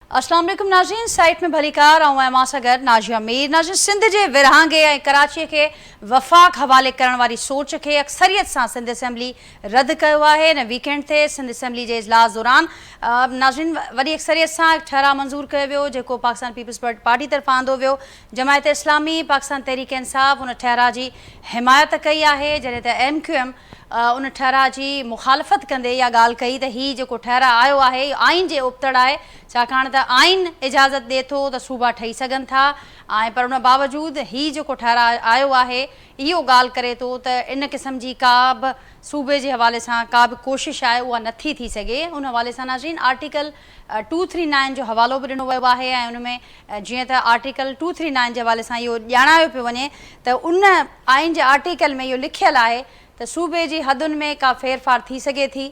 अस्सलाम वालेकुम नाज़रीन, साइट में भलीकार ऐं मां सां गॾु नाज़िया मीर। नाज़रीन, सिंध जे विरहांगे ऐं कराचीअ खे वफ़ाक़ हवाले करण वारी सोच खे अक्सरियत सां सिंध असेंबली रद्द कयो आहे। हिन वीकेंड ते सिंध असेंबली जे इजलास दौरान नाज़रीन वॾी अक्सरियत सां ठहराव मंज़ूर कयो वियो, जेको पाकिस्तान पीपल्स पार्टी तरफ़ां आंदो वियो। जमायत इस्लामी, पाकिस्तान तहरीक इंसाफ़ उन ठहराव जी हिमायत कई आहे, जॾहिं त MQM उन ठहराव जी मुखालफ़त कंदे इहा ॻाल्हि कई त हीउ जेको ठहराव आयो आहे आइन जे उबतड़ आहे, छाकाणि त आइन इजाज़त ॾिए थो त सूबा ठही सघनि था। ऐं पर उन बावजूदि हीउ जेको ठहराव आयो आहे इहो ॻाल्हि करे थो त इन क़िस्म जी का बि सूबे जे हवाले सां का बि कोशिशि आहे उहा नथी थी सघे। उन हवाले सां नाज़रीन आर्टिकल 239 जो हवालो बि ॾिनो वियो आहे ऐं उन में जीअं त आर्टिकल 239 जे हवाले सां इहो ॼाणायो पियो वञे त उन आइन जे आर्टिकल में इहो लिखियलु आहे त सूबे जी हदुनि में का फेरफार थी सघे थी,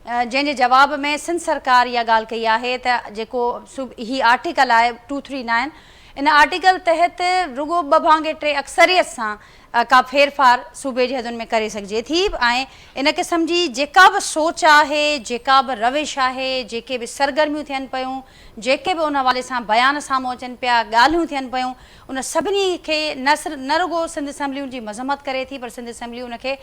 जंहिंजे जवाब में सिंध सरकार इहा ॻाल्हि कई आहे त जेको हीउ आर्टिकल आहे 239 इन आर्टिकल तहत रुगो ॿ भाङे टे अक्सरियत सां का फेरफार सूबे जी हदुनि में करे सघिजे थी। ऐं इन क़िस्म जी जेका बि सोच आहे, जेका बि रविश आहे, जेके बि सरगर्मियूं थियनि पियूं, जेके बि उन हवाले सां बयान साम्हूं अचनि पिया, ॻाल्हियूं थियनि पियूं, उन सभिनी खे न रुगो सिंध असेंबलियुनि जी मज़म्मत करे थी पर सिंध असेंबली उनखे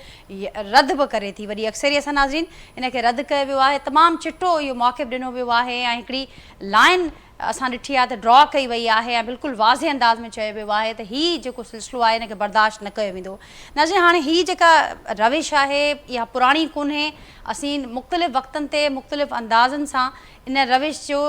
रद्द बि करे थी। वॾी अक्सरियत सां नाज़रीन इनखे रद्द कयो वियो आहे। तमामु चिटो इहो मौक़िफ़ ॾिनो वियो आहे ऐं हिकिड़ी लाइन असां ॾिठी आहे त ड्रॉ कई वई आहे ऐं बिल्कुलु वाज़े अंदाज़ में चयो वियो आहे त हीउ जेको सिलसिलो आहे हिनखे बर्दाश्त न कयो वेंदो। नाज़रीन, हाणे हीअ जेका रविश आहे इहा पुराणी कोन्हे, असीं मुख़्तलिफ़ वक़्तनि ते मुख़्तलिफ़ अंदाज़नि सां इन रविश जो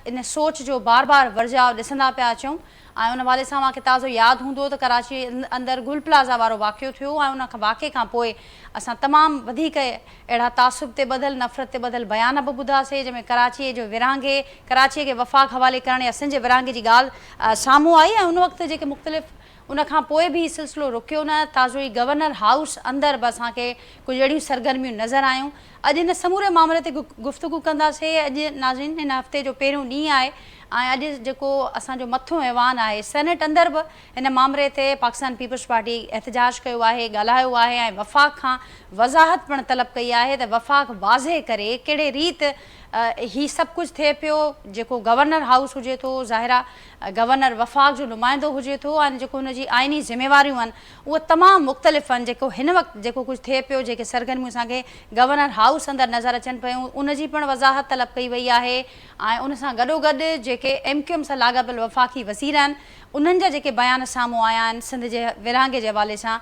इन सोच जो बार बार वर्जाव ॾिसंदा पिया अचूं। ऐं उन हवाले सां मूंखे ताज़ो यादि हूंदो त कराची अंदरि गुल प्लाज़ा वारो वाक़ियो थियो ऐं उन वाक़े खां पोइ असां तमामु वधीक अहिड़ा तासुब ते ॿधल, नफ़रत ते ॿधल बयान बि ॿुधासीं, जंहिंमें कराचीअ जो विरहांगे, कराचीअ खे वफ़ाक़ हवाले करण या सिंध जे विरहांगे जी ॻाल्हि साम्हूं आई ऐं उन वक़्तु जेके मुख़्तलिफ़ उन खां पोइ बि सिलसिलो रुकियो न। ताज़ो ई गवर्नर हाउस अंदरि बि असांखे कुझु अहिड़ियूं सरगर्मियूं नज़र आयूं। अॼु हिन समूरे मामले ते गुफ़्तगू कंदासीं। अॼु नाज़रीन हिन हफ़्ते जो पहिरियों ॾींहुं आहे ऐं अॼु जेको असांजो मथों ऐवान आहे सेनेट अंदरि बि हिन मामले ते पाकिस्तान पीपल्स पार्टी एहतजाज कयो आहे, ॻाल्हायो आहे ऐं वफ़ाक़ खां वज़ाहत पिणु तलब कई आहे त वफ़ाक़ वाज़े करे कहिड़े रीति ही सभु कुझु थिए पियो। जेको गवर्नर हाउस हुजे थो, ज़ाहिर आहे गवर्नर वफ़ाक़ जो नुमाइंदो हुजे थो ऐं जेको हुनजी आइनी ज़िम्मेवारियूं आहिनि उहे तमामु मुख़्तलिफ़ आहिनि। जेको हिन वक़्तु जेको कुझु थिए पियो, जेके सरगर्मियूं असांखे गवर्नर हाउस अंदरि नज़र अचनि पियूं, उनजी पिणु वज़ाहत तलब कई वई आहे। ऐं उन सां गॾोगॾु जेके MQM सां लाॻापियल वफ़ाक़ी वज़ीर आहिनि उन्हनि जा जेके बयान साम्हूं आया आहिनि सिंध जे विरहांगे जे हवाले सां,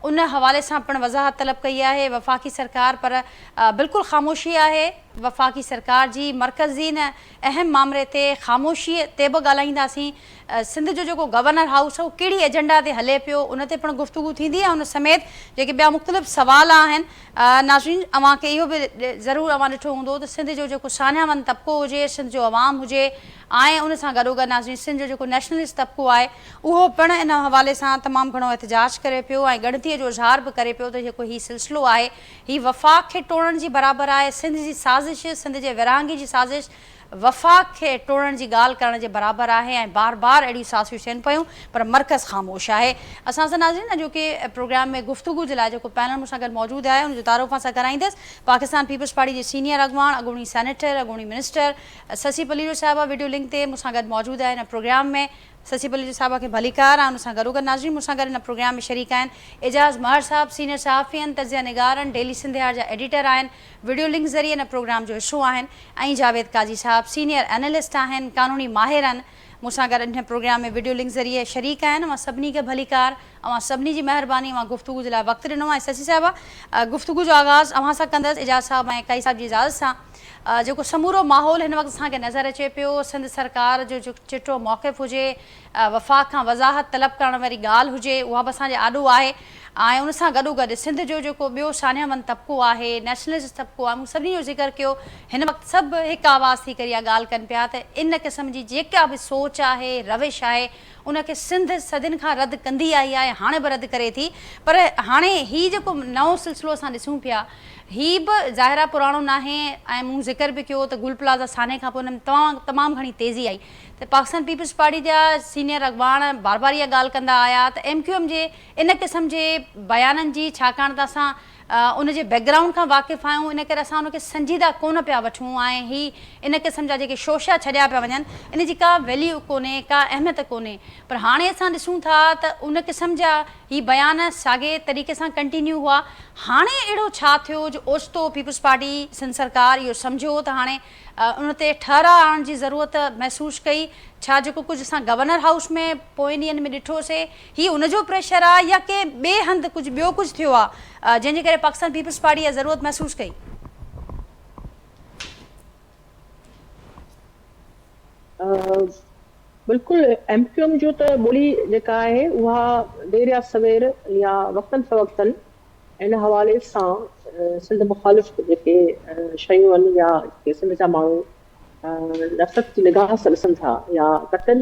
उन हवाले सां पिणु वज़ाहत तलब कई आहे वफ़ाक़ी सरकार। पर बिल्कुलु ख़ामोशी आहे वफ़ाक़ी सरकार जी। मरकज़ी न अहम मामले ते ख़ामोशीअ ते बि ॻाल्हाईंदासीं। सिंध जो जेको गवर्नर हाउस आहे उहो कहिड़ी एजेंडा ते हले पियो उन ते पिणु गुफ़्तगू थींदी ऐं उन समेत जेके ॿिया मुख़्तलिफ़ सवाल आहिनि। नाज़रीन, अव्हांखे इहो बि ज़रूरु अव्हां ॾिठो हूंदो त सिंध जो जेको सान्यावन तबिको हुजे, सिंध जो अवाम हुजे ऐं उन सां गॾोगॾु नाज़रीन सिंध जो जेको नेशनलिस्ट तबिको आहे उहो पिणु इन हवाले सां तमामु घणो एहतजाज करे पियो ऐं ॻणतीअ जो इज़हार बि करे पियो त जेको हीउ सिलसिलो आहे हीउ वफ़ाक़ खे टोड़ण जी बराबरि आहे। सिंध जी साज़िश, सिंध जे विरहांगे जी साज़िश वफ़ाक़ खे टोड़ण जी ॻाल्हि करण जे बराबरि आहे ऐं बार बार अहिड़ियूं साज़िशूं थियनि पियूं पर मर्कज़ ख़ामोश आहे। असां सां नाज़रीन जो की प्रोग्राम में गुफ़्तगू जे लाइ जेको पैनल मूंसां गॾु मौजूदु आहे उनजो तारुफ़ सां कराईंदसि पाकिस्तान पीपल्स पार्टी जे सीनियर अॻवान, अॻूणी सेनेटर, अॻूणी मिनिस्टर ससी पलीरो साहिबा वीडियो लिंक ते मूंसां गॾु मौजूदु आहे हिन प्रोग्राम में। ससी पलीरो साहिबा खे भलीकार ऐं उन सां गॾोगॾु नाज़रीन मूंसां गॾु हिन प्रोग्राम में शरीक आहिनि एजाज़ महर साहिबु, सीनियर सहाफ़ी आहिनि, तज़िया निगार आहिनि, डेली सिंधियार जा एडिटर आहिनि, वीडियो लिंक ज़रिए हिन प्रोग्राम जो हिसो आहिनि, ऐं जावेद काजी साहिबु सीनियर एनालिस्ट आहिनि, कानूनी माहिर आहिनि, मूंसां गॾु हिन प्रोग्राम में वीडियो लिंक ज़रिए शरीक आहिनि। मां सभिनी खे भलीकार, अवां सभिनी जी महिरबानी, मां गुफ़्तगू जे लाइ वक़्तु ॾिनो आहे। ससी साहिबा, गुफ़्तगू जो आगाज़ अव्हां सां कंदसि एजाज़ साहिबु ऐं काई साहिब जी इजाज़त सां। जेको समूरो माहौल हिन वक़्तु असांखे नज़र अचे पियो, सिंध सरकार जो जेको चिटो मौक़िफ़ हुजे, वफ़ाक़ खां वज़ाहत तलब करण वारी ॻाल्हि हुजे, उहा बि असांजे आॾो आहे ऐं उन सां गॾोगॾु सिंध जो जेको ॿियो सान्यावन तबिको आहे, नेशनलिस्ट तबिको आहे, मूं सभिनी जो ज़िक्र कयो। हिन वक़्तु सभु हिकु आवाज़ थी करे इहा ॻाल्हि कनि पिया त इन क़िस्म जी जेका बि सोच आहे, रविश आहे, उनखे सिंध सदियुनि खां रद्द कंदी आई आहे, हाणे बि रद्द करे थी। पर हाणे हीउ जेको नओं सिलसिलो असां ॾिसूं पिया हीउ बि ज़ाहिर आहे पुराणो नाहे ऐं मूं ज़िक्र बि कयो त गुल प्लाज़ा साने खां पोइ हुन में तमामु घणी तेज़ी आई त पाकिस्तान पीपल्स पार्टी जा सीनियर अॻवान बार बार इहा ॻाल्हि कंदा आया त MQM जे इन क़िस्म जे बयाननि जी, छाकाणि त असां उनजे बैकग्राउंड खां वाक़िफ़ आहियूं, इन करे असां उनखे संजीदा कोन पिया वठूं ऐं ही इन क़िस्म जा जेके शोशा छॾिया पिया वञनि इन जी का वैल्यू कोन्हे, का अहमियत कोन्हे। पर हाणे असां ॾिसूं था त उन क़िस्म जा ही बयान साॻे तरीक़े सां कंटिन्यू हुआ। हाणे अहिड़ो छा थियो जो ओचितो पीपल्स पार्टी सिंध सरकार इहो सम्झो त हाणे उन ते ठहरा आणण जी ज़रूरत महसूसु कई? छा जेको कुझु असां गवर्नर हाउस में पोइनि ॾींहंनि में ॾिठोसीं ही उनजो प्रेशर आहे या के ॿिए हंधि कुझु ॿियो कुझु थियो आहे जंहिंजे करे पाकिस्तान पीपल्स पार्टी इहा ज़रूरत महसूसु कई? बिल्कुलु MQM जो त ॿोली जेका आहे उहा देरि या सवेर या वक़्तनि फ़वक़्तनि इन हवाले सां सिंध मुख़ालिफ़ जेके शयूं आहिनि या जेके सिंध जा माण्हू नफ़रत जी निगाह सां ॾिसनि था या कतल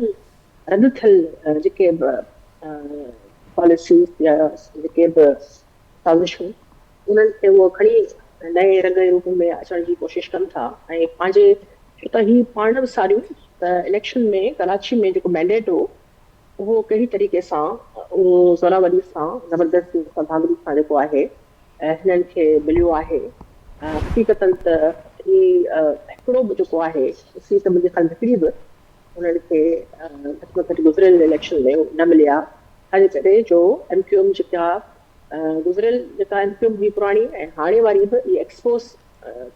रद्द थियल जेके बि पॉलिसीज़ या जेके बि साज़िशूं उन्हनि खे उहो खणी नए रंग जे रूप में अचण जी कोशिशि कनि था ऐं पंहिंजे छो त ही पाण बि सारियूं त इलेक्शन में कराची में जेको मैंडेट हो उहो कहिड़ी तरीक़े सां उहो ज़ोरावरी सां ज़बरदस्ती धांधली सां जेको आहे हिननि खे मिलियो आहे। हक़ीक़तनि त ही हिकिड़ो बि जेको आहे सी त मुंहिंजे ख़्याल हिकिड़ी बि उन्हनि खे घटि में घटि गुज़िरियल इलेक्शन में न मिलिया, छाजे करे जो MQM जेका गुज़िरियल जेका MQM जी पुराणी ऐं हाणे वारी बि इहे एक्सपोज़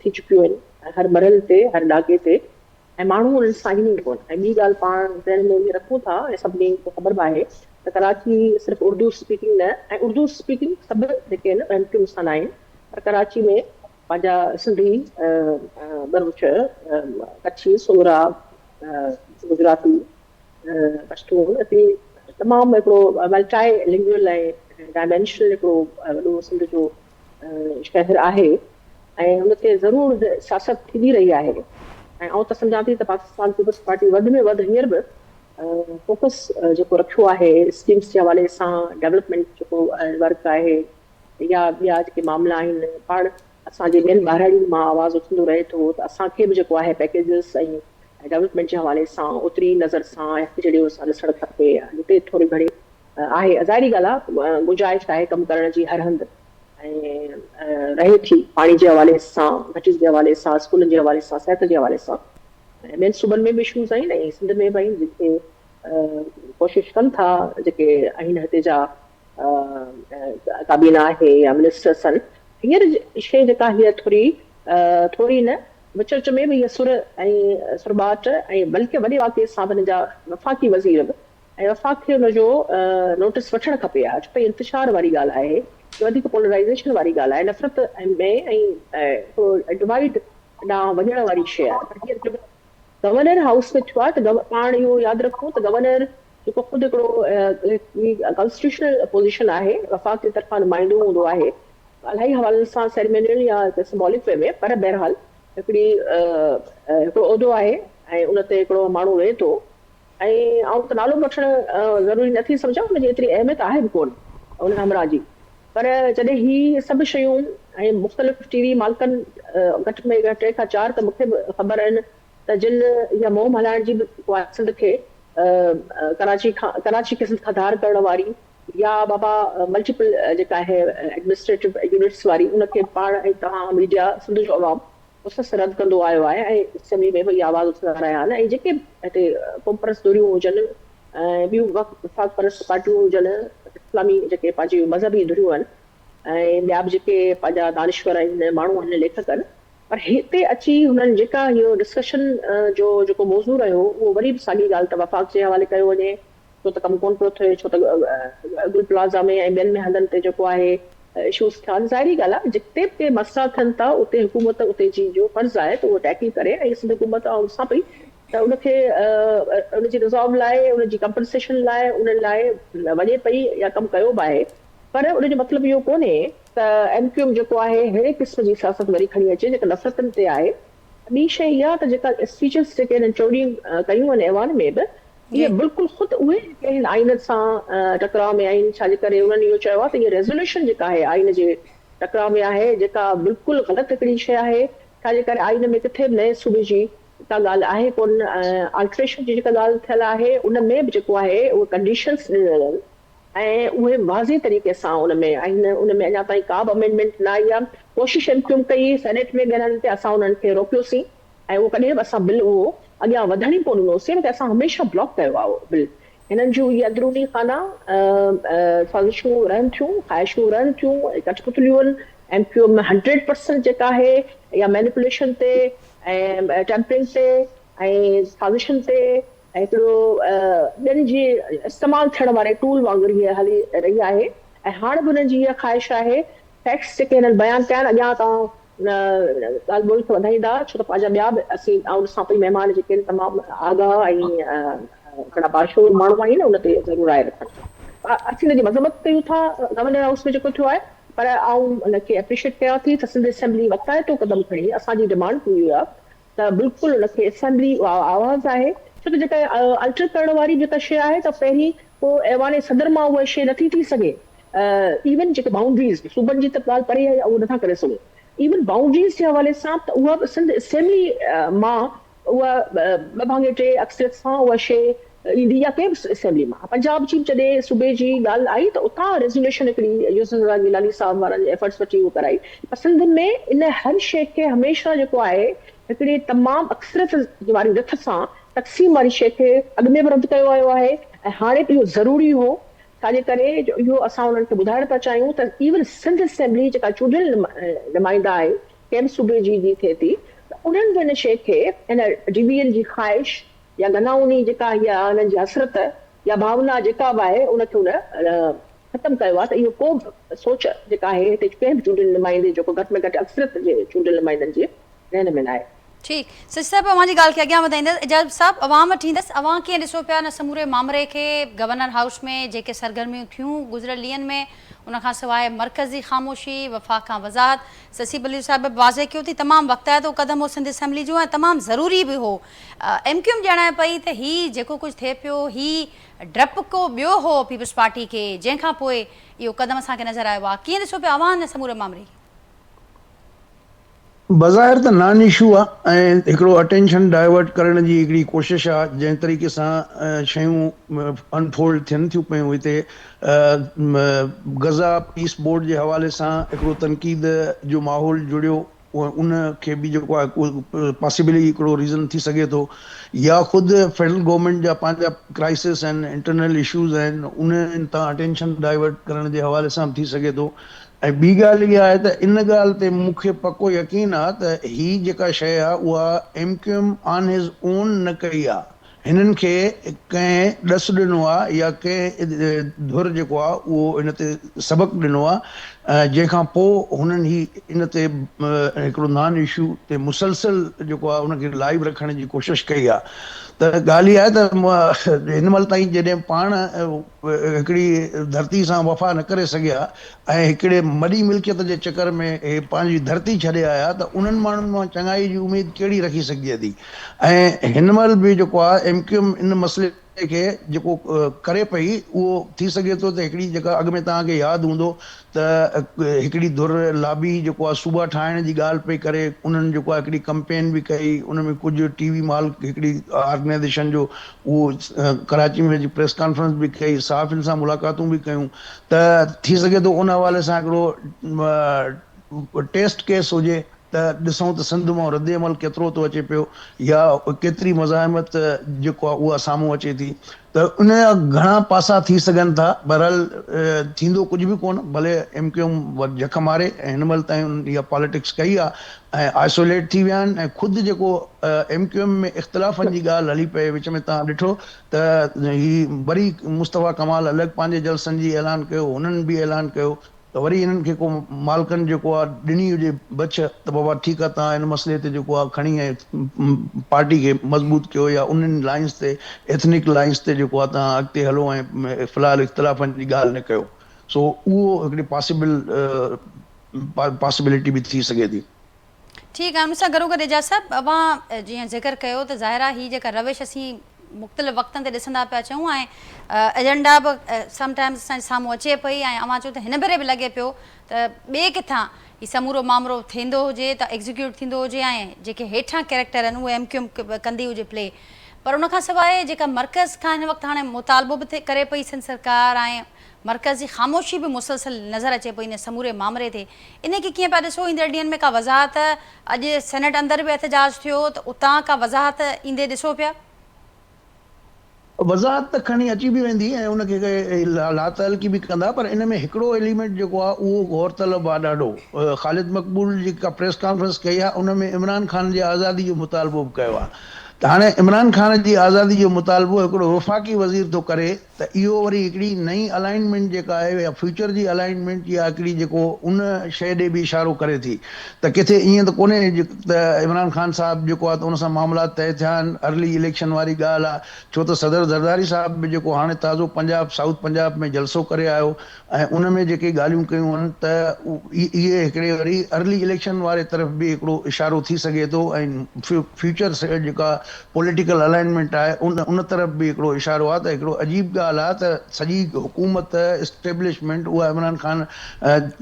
थी चुकियूं आहिनि हर मरहल ते हर ॾाके ते ऐं माण्हू उन्हनि सां ई कोन। ऐं ॿी ॻाल्हि पाण ज़हन में इहे रखूं था ऐं सभिनी खे ख़बर बि आहे त कराची सिर्फ़ु उर्दू स्पीकिंग न ऐं उर्दू स्पीकिंग सभु जेके आहिनि MQM सां न आहिनि, पर कराची में पंहिंजा सिंधी बलूच कच्छी सोहरा गुजराती पश्तून अती तमामु हिकिड़ो मल्टाई लिंग्वल ऐं डायमेंशनल हिकिड़ो वॾो सिंध जो शहर आहे ऐं हुन ते ज़रूरु सियासत थींदी रही आहे। ऐं आउं त सम्झां थी त पाकिस्तान पीपल्स पार्टी वधि में वधि हींअर बि फोकस जेको रखियो आहे स्कीम्स जे हवाले सां डेवलपमेंट जेको वर्क आहे या ॿिया जेके मामला आहिनि पाण असांजे ॿियनि ॿाहिरियुनि मां आवाज़ उथंदो रहे थो त असांखे बि जेको आहे पैकेजिस ऐं डेवलपमेंट जे हवाले सां ओतिरी नज़र सां हथ जहिड़ो असां ॾिसणु खपे। हिते थोरी घणी आहे ज़ाहिरी ॻाल्हि आहे गुंजाइश आहे कमु करण जी हर हंधि ऐं रहे थी पाणी जे हवाले सां घटिस जे हवाले सां स्कूलनि जे हवाले सां सिहत जे हवाले सां ऐं ॿियनि सूबनि में बि इशूज़ आहिनि ऐं सिंध में बि आहिनि जेके कोशिशि कनि था जेके आहिनि हिते जा काबीना आहे या मिनिस्टर्स आहिनि हींअर शइ जेका हीअ थोरी न विच विच में बि हीअ सुर ऐं सुरबाट ऐं बल्कि वॾे वाक़े सां हिन जा वफ़ाक़ी वज़ीर बि ऐं वफ़ाक़ खे हुनजो नोटिस वठणु खपे छो त इंतिशार वारी ॻाल्हि आहे वधीक पोलराइज़ेशन वारी ॻाल्हि आहे नफ़रत में ऐं डिवाइड ॾांहुं वञण वारी शइ आहे। गवर्नर हाउस में थियो आहे त पाण इहो यादि रखूं त गवर्नर जेको ख़ुदि हिकिड़ो कॉन्स्टिट्यूशनल पोज़ीशन आहे वफ़ाक़ जे तरफ़ां नुमाइंदो हूंदो आहे इलाही हवालनि सां सेरेमोनियल या सिंबॉलिक वे में, पर बहरहाल हिकिड़ो उहिदो आहे ऐं उन ते हिकिड़ो माण्हू रहे थो ऐं आउं त नालो वठणु ज़रूरी नथी सम्झां उनजी एतिरी अहमियत आहे बि कोन उन हमरा जी। पर जॾहिं ही सभु शयूं ऐं मुख़्तलिफ़ TV मालिकनि घटि में घटि 3 खां 4 त मूंखे बि ख़बर आहिनि त जिन इहा मोम हलाइण जी बि सिंध खे कराची खे सिंध खां धार करण वारी या बाबा मल्टीपल जेका आहे एडमिनिस्ट्रेटिव यूनिट्स वारी उनखे पाण ऐं तव्हां मीडिया सिंध जो अवाम उस रद्द कंदो आयो आहे ऐं असेंबली में बि इहा आवाज़ उथंदा रहिया आहिनि ऐं जेके हिते क़ौमपरस्त धुरियूं हुजनि ऐं ॿियूं वफ़ाक़ परस्त पार्टियूं हुजनि इस्लामी जेके पंहिंजी मज़हबी धुरियूं आहिनि ऐं ॿिया बि जेके पंहिंजा दानिश्वर आहिनि माण्हू आहिनि लेखक आहिनि, पर हिते अची हुननि जेका इहो डिस्कशन जो जेको मौज़ू रहियो उहो वरी बि साॻी ॻाल्हि त वफ़ाक़ जे हवाले कयो वञे छो त कमु कोन पियो थिए छो त गुल प्लाज़ा में ऐं ॿियनि में हंधनि ते जेको आहे इशूज़ थिया आहिनि। ज़ाहिरी ॻाल्हि आहे जिते बि मसइला थियनि था उते हुकूमत उते जी जो फर्ज़ु आहे त उहो टैकल करे ऐं सिंध हुकूमत ॾिसां पई त उनखे उनजी रिज़ॉल्व लाइ उनजी कंपनसेशन लाइ उन्हनि लाइ वञे पई या कमु कयो बि आहे, पर उनजो मतिलबु इहो कोन्हे त MQM जेको आहे अहिड़े क़िस्म जी सियासत वरी खणी अचे जेका नफ़रतनि ते आहे। ॿी शइ इहा त जेका स्पीचिस जेके हिननि चोरियूं कयूं आहिनि ऐवान में बि इहे बिल्कुलु ख़ुदि उहे जेके आहिनि आइन सां टकराव में आहिनि, छाजे करे उन्हनि इहो चयो आहे त इहा रेज़ोल्यूशन जेका आहे आइन जे टकराव में आहे जेका बिल्कुलु ग़लति हिकिड़ी शइ आहे, छाजे करे आइन में किथे बि नए सूबे जी का ॻाल्हि आहे कोन। अल्ट्रेशन जी जेका ॻाल्हि थियल आहे उन में बि जेको आहे उहे कंडीशन्स ॾिनल आहिनि ऐं उहे वाज़े तरीक़े सां उन में आहिनि। उन में अञा ताईं का बि अमेंडमेंट न आई आहे। कोशिशि एमक्यूएम कई सेनेट में ॻणण ते, असां उन्हनि खे रोकियोसीं ऐं उहो कॾहिं बि असां बिल उहो अॻियां वधण ई कोन ॾिनोसीं, त असां हमेशह ब्लॉक कयो आहे उहो बिल। हिननि जूं इहे अंदरूनी खाना साज़िशूं रहनि थियूं, ख़्वाहिशूं रहनि थियूं, कठपुतलियूं आहिनि। एमक्यूएम 100% जेका आहे या मैनिपुलेशन ते ऐं टेम्परिंग ते ऐं साज़िशुनि ते ऐं हिकिड़ो ॿियनि जी इस्तेमालु थियण वारे टूल वांगुरु हीअ हली रही आहे। ऐं हाणे बि हुननि जी इहा ख़्वाहिश आहे, फैक्ट्स जेके हिननि बयानु कया आहिनि, अॻियां तव्हां ॻाल्हि ॿोल खे वधाईंदा छो त पंहिंजा ॿिया बि असीं ॾिसां पई महिमान जेके आहिनि तमामु आगाह ऐं हिकिड़ा बाशूर माण्हू आहिनि उन ते ज़रूरु राय रखनि। असीं हुनजी मज़म्मत कयूं था गवर्नर हाउस में जेको थियो आहे, पर आऊं हुनखे एप्रिशिएट कयां थी त सिंध असेंबली वक़्ताइतो क़दम खणी असांजी डिमांड पूरी आहे त बिल्कुलु हुनखे असेंबली आवाज़ आहे। छो त जेका अल्टर करण वारी जेका शइ आहे त पहिरीं पोइ ऐवान सदर मां उहा शइ नथी थी सघे। इवन जेके बाउंड्रीज़ सूबनि जी त ॻाल्हि परे आहे, उहो नथा करे सघूं। इवन बाउंड्रीज़ जे हवाले सां त उहा बि सिंध असेंबली मां उहा 2/3 अक्सरियत सां उहा शइ ईंदी आहे कंहिं बि असेंबली मां। पंजाब जी जॾहिं सूबे जी ॻाल्हि आई त उतां रेज़ोल्यूशन हिकिड़ी यूसुफ गिलानी साहब वारनि एफर्ट्स वठी उहो कराई। पर सिंध में इन हर शइ खे हमेशह जेको आहे हिकिड़ी तमामु अक्सरियत वारी रिथ सां तक़सीम वारी शइ खे अॻु में बि रद्द कयो वियो आहे ऐं हाणे बि इहो ज़रूरी हो। छाजे करे इहो असां उन्हनि खे ॿुधाइण था चाहियूं त इवन सिंध असेंबली जेका चूंडियल नुमाइंदा आहे कंहिं बि सूबे जी थिए थी, त उन्हनि बि हिन शइ खे हिन डीबीएन जी ख़्वाहिश या गनाउनी जेका या हुननि जी हसरत या भावना जेका बि आहे उनखे उन ख़तमु कयो आहे। त इहो को बि सोच जेका आहे हिते कंहिं बि चूंडियल नुमाइंदे जेको घटि में घटि अक्सरियत जे चूंडियल नुमाइंदनि जे हिन में न आहे। ठीक सच साहब, अवां जी ॻाल्हि खे अॻियां वधाईंदसि। एजाज़ साहब, अवां वटि ईंदसि। अवां कीअं ॾिसो पिया न समूरे मामले खे? गवर्नर हाउस में जेके सरगर्मियूं थियूं गुज़िरियल ॾींहंनि में, उनखां सवाइ मरकज़ी ख़ामोशी, वफ़ाक़ खां वज़ाहत, ससी बली साहिब वाज़े कयो थी तमामु वक़्ताइतो क़दम हो सिंध असेंबली जो ऐं तमामु ज़रूरी बि हो। एमक्यूएम ॼाणाए पई त हीउ जेको कुझु थिए पियो हीउ डपु को ॿियो हो पीपल्स पार्टी खे, जंहिंखां पोइ इहो क़दम असांखे नज़र आयो आहे। कीअं ॾिसो पिया अवां हिन समूरे मामले खे? बज़ाहिर त नॉन इशू आहे ऐं हिकिड़ो अटेंशन डाइवर्ट करण जी हिकिड़ी कोशिशि आहे जंहिं तरीक़े सां शयूं अनफोल्ड थियनि थियूं पियूं हिते। गज़ा पीस बोर्ड जे हवाले सां हिकिड़ो तनक़ीद जो माहौल जुड़ियो, उन खे बि जेको आहे पॉसिबली हिकिड़ो रीज़न थी सघे थो, या ख़ुदि फेडरल गवर्नमेंट जा पंहिंजा क्राइसिस आहिनि, इंटरनल इशूज़ आहिनि, उन तां अटेंशन डाइवर्ट करण जे हवाले सां थी सघे थो। ऐं ॿी ॻाल्हि इहा आहे त इन ॻाल्हि ते मूंखे पको यकीन आहे त हीअ जेका शइ आहे उहा एमक्यूएम ऑन हिज ओन न कई आहे। हिननि खे कंहिं ॾसु ॾिनो आहे या कंहिं धुर जेको आहे उहो इन ते सबक़ु ॾिनो आहे, जंहिंखां पोइ हुननि ही इन ते हिकिड़ो नॉन इशू ते मुसलसल जेको आहे उनखे लाइव रखण जी कोशिशि कई आहे। त ॻाल्हि इहा आहे त हिन महिल ताईं जॾहिं पाण हिकिड़ी धरती सां वफ़ा न करे सघिया ऐं हिकिड़े वॾी मिल्कियत जे चकर में हे पंहिंजी धरती छॾे आया, त उन्हनि माण्हुनि मां चङाई जी उमेदु कहिड़ी रखी सघिजे थी। ऐं हिन महिल बि जेको आहे एमक्यूएम इन मसइले खे जेको करे पई, उहो थी सघे थो त हिकिड़ी जेका अॻु में तव्हांखे यादि हूंदो त हिकिड़ी धुर लाबी जेको आहे सूबा ठाहिण जी ॻाल्हि पई करे, उन्हनि जेको आहे हिकिड़ी कंपेन बि कई, उन में कुझु टीवी माल हिकिड़ी ऑर्गेनाइज़ेशन जो उहो कराची में प्रेस कॉन्फ्रेंस बि कई, सहाफ़ियुनि सां मुलाक़ातूं बि कयूं। त थी सघे थो उन हवाले सां हिकिड़ो टेस्ट केस हुजे त ॾिसूं त सिंध मां रद्द अमल केतिरो थो अचे पियो या केतिरी मज़ाहिमत जेको आहे उहा साम्हूं अचे थी। त उन जा घणा पासा थी सघनि था। बहरहाल थींदो कुझु बि कोन, भले एमक्यूएम जख मारे ऐं हिन महिल ताईं उन्हनि इहा पॉलिटिक्स कई आहे ऐं आइसोलेट थी विया आहिनि। ऐं ख़ुदि जेको एमक्यूएम में इख़्तिलाफ़नि जी ॻाल्हि हली पए विच में, तव्हां ॾिठो त ही वरी मुस्तफ़ा कमाल अलॻि पंहिंजे जलसनि जी ऐलान कयो, हुननि बि ऐलान कयो त वरी हिननि खे को मालिकनि जेको आहे ॾिनी हुजे बच त बाबा ठीकु आहे तव्हां हिन मसइले ते जेको आहे खणी ऐं पार्टी खे मज़बूत कयो या उन्हनि लाइन्स ते एथनिक लाइन्स ते जेको आहे तव्हां अॻिते हलो ऐं फ़िलहालु इख़्तिलाफ़नि जी ॻाल्हि न कयो। सो उहो हिकिड़ी पॉसिबिलिटी बि थी सघे थी। ठीकु आहे। हुन सां गॾोगॾु एजाज़ साहिबु, अवां जीअं ज़िक्र कयो त ज़ाहिर आहे हीअ जेका रविश असीं मुख़्तलिफ़ वक़्तनि ते ॾिसंदा पिया अचूं ऐं एजेंडा बि समटाइम्स असांजे साम्हूं अचे पई ऐं अवां चयो त हिन भेरे बि लॻे पियो त ॿिए किथां हीउ समूरो मामिलो थींदो हुजे त एग्ज़ीक्यूट थींदो हुजे ऐं जेके हेठां कैरेक्टर आहिनि उहे एमक्यूएम कंदी हुजे प्ले। पर उन खां सवाइ जेका मर्कज़ खां हिन वक़्तु हाणे मुतालबो बि करे पई सिंध सरकार ऐं मर्कज़ जी ख़ामोशी बि मुसलसल नज़र अचे पई इन समूरे मामले ते, इन खे कीअं पिया ॾिसो? ईंदड़ ॾींहंनि में का वज़ाहत, अॼु सेनेट अंदरि बि एहतजाज थियो त उतां का वज़ाहत ईंदे ॾिसो पिया? वज़ाहत त खणी अची बि वेंदी ऐं उनखे लातहलकी बि कंदा, पर इन में हिकिड़ो एलिमेंट जेको आहे उहो गौर तलब आहे ॾाढो। ख़ालिद मक़बूल जेका प्रेस कॉन्फ्रेंस कई आहे उन में इमरान ख़ान जी आज़ादी जो मुतालबो बि कयो आहे। त हाणे इमरान ख़ान जी आज़ादी जो मुतालबो हिकिड़ो वफ़ाक़ी वज़ीर थो करे, त इहो वरी हिकिड़ी नई अलाइनमेंट जेका आहे या फ्यूचर जी अलाइनमेंट या हिकिड़ी जेको उन शइ ॾे बि इशारो करे थी त किथे ईअं त कोन्हे त इमरान ख़ान साहिबु जेको आहे त उन सां मामला तइ थिया आहिनि, अर्ली इलेक्शन वारी ॻाल्हि आहे। छो त सदर ज़रदारी साहिब बि जेको हाणे ताज़ो पंजाब साउथ पंजाब में जलसो करे आयो ऐं उन में जेके ॻाल्हियूं कयूं आहिनि त इहे हिकिड़े वरी अर्ली इलेक्शन वारे तरफ़ बि हिकिड़ो इशारो थी सघे थो ऐं फ्यूचर जेका पॉलिटिकल अलाइनमेंट आहे उन तरफ़ बि हिकिड़ो इशारो आहे। त हिकिड़ो अजीब ॻाल्हि आहे त सॼी हुकूमत इस्टेब्लिशमेंट उहा इमरान ख़ान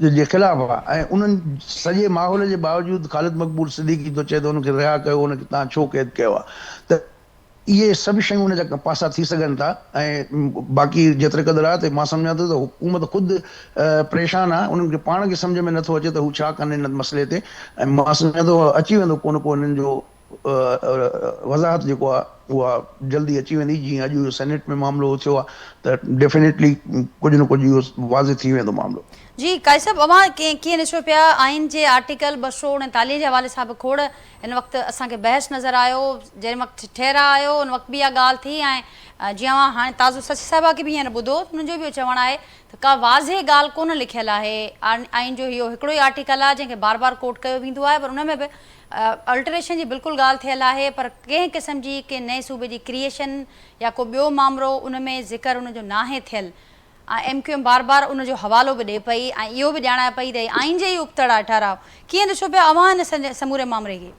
जे ख़िलाफ़ु आहे ऐं उन्हनि सॼे माहौल जे बावजूदि ख़ालिद मक़बूल सिद्दीकी थो चए त हुनखे रिहा कयो, हुनखे तव्हां छो क़ैद कयो आहे। त इहे सभु शयूं हुन जा पासा थी सघनि था ऐं बाक़ी जेतिरे क़दुरु आहे त मां सम्झां थो त हुकूमत ख़ुदि परेशान आहे, उन्हनि खे पाण खे सम्झ में नथो अचे त हू छा कनि हिन मसइले ते। ऐं मां सम्झां थो अची वेंदो को न को हिननि जो वज़ाहत जेको आहे उहा जल्दी अची वेंदी। जीअं अॼु सेनेट में मामिलो थियो आहे त डेफिनेटली कुझु न कुझु इहो वाज़े थी वेंदो मामिलो। जी काइस साहब, अवां कीअं ॾिसो पिया आइन जे आर्टिकल 249 जे हवाले सां बि खोड़ हिन वक़्तु असांखे बहस नज़र आयो, जंहिं वक़्तु ठहिरा आयो उन वक़्तु बि इहा ॻाल्हि थी ऐं जीअं हाणे ताज़ो सची साहिबा खे बि हींअर ॿुधो हुननि जो बि चवणु आहे त का वाज़े ॻाल्हि कोन लिखियलु आहे। आइन जो इहो हिकिड़ो ई आर्टिकल आहे जंहिंखे बार बार कोट कयो वेंदो आहे, पर उन में बि अल्टरेशन जी बिल्कुलु ॻाल्हि थियल आहे, पर कंहिं क़िस्म जी कंहिं नए सूबे जी क्रिएशन या को ॿियो मामिलो उन में ज़िक्र उनजो नाहे थियल ऐं MQM बार बार उनजो हवालो बि ॾिए पई ऐं इहो बि ॼाणाए पई त आइन जे ई उबतड़ आहे ठाराव। कीअं ॾिसो पिया अवां हिन समूरे मामले खे?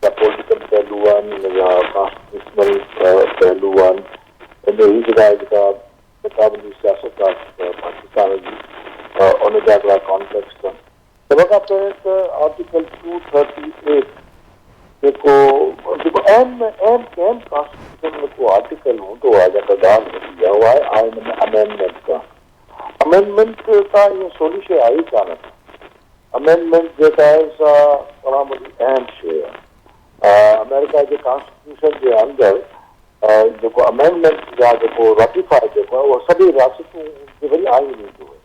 पॉलिटिकल पहलू आहिनि या कॉन्स्टिट्यूशनल पहलू आहिनि, इन ही जेका मुक़ाबली सियासत आहे पाकिस्तान जी उन जा हिकिड़ा कॉन्टेक्स्ट आहिनि। सभ खां पहिरियों त आर्टिकल 238 जेको अहम कॉन्स्टिट्यूशन में को आर्टिकल हूंदो आहे जेका ॻाल्हि हूंदी आहे उहा आहे आइन में अमेंडमेंट का। अमेंडमेंट का ईअं सवली शइ आहे ई कान। अमेंडमेंट जेका आहे सा तमामु वॾी अहम शइ आहे। अमेरिका जे कॉन्स्टिट्यूशन जे अंदरि जेको अमेंडमेंट या जेको रेटिफाई जेको आहे उहो सभई रियासतूं खे वरी आइन ॾींदो आहे।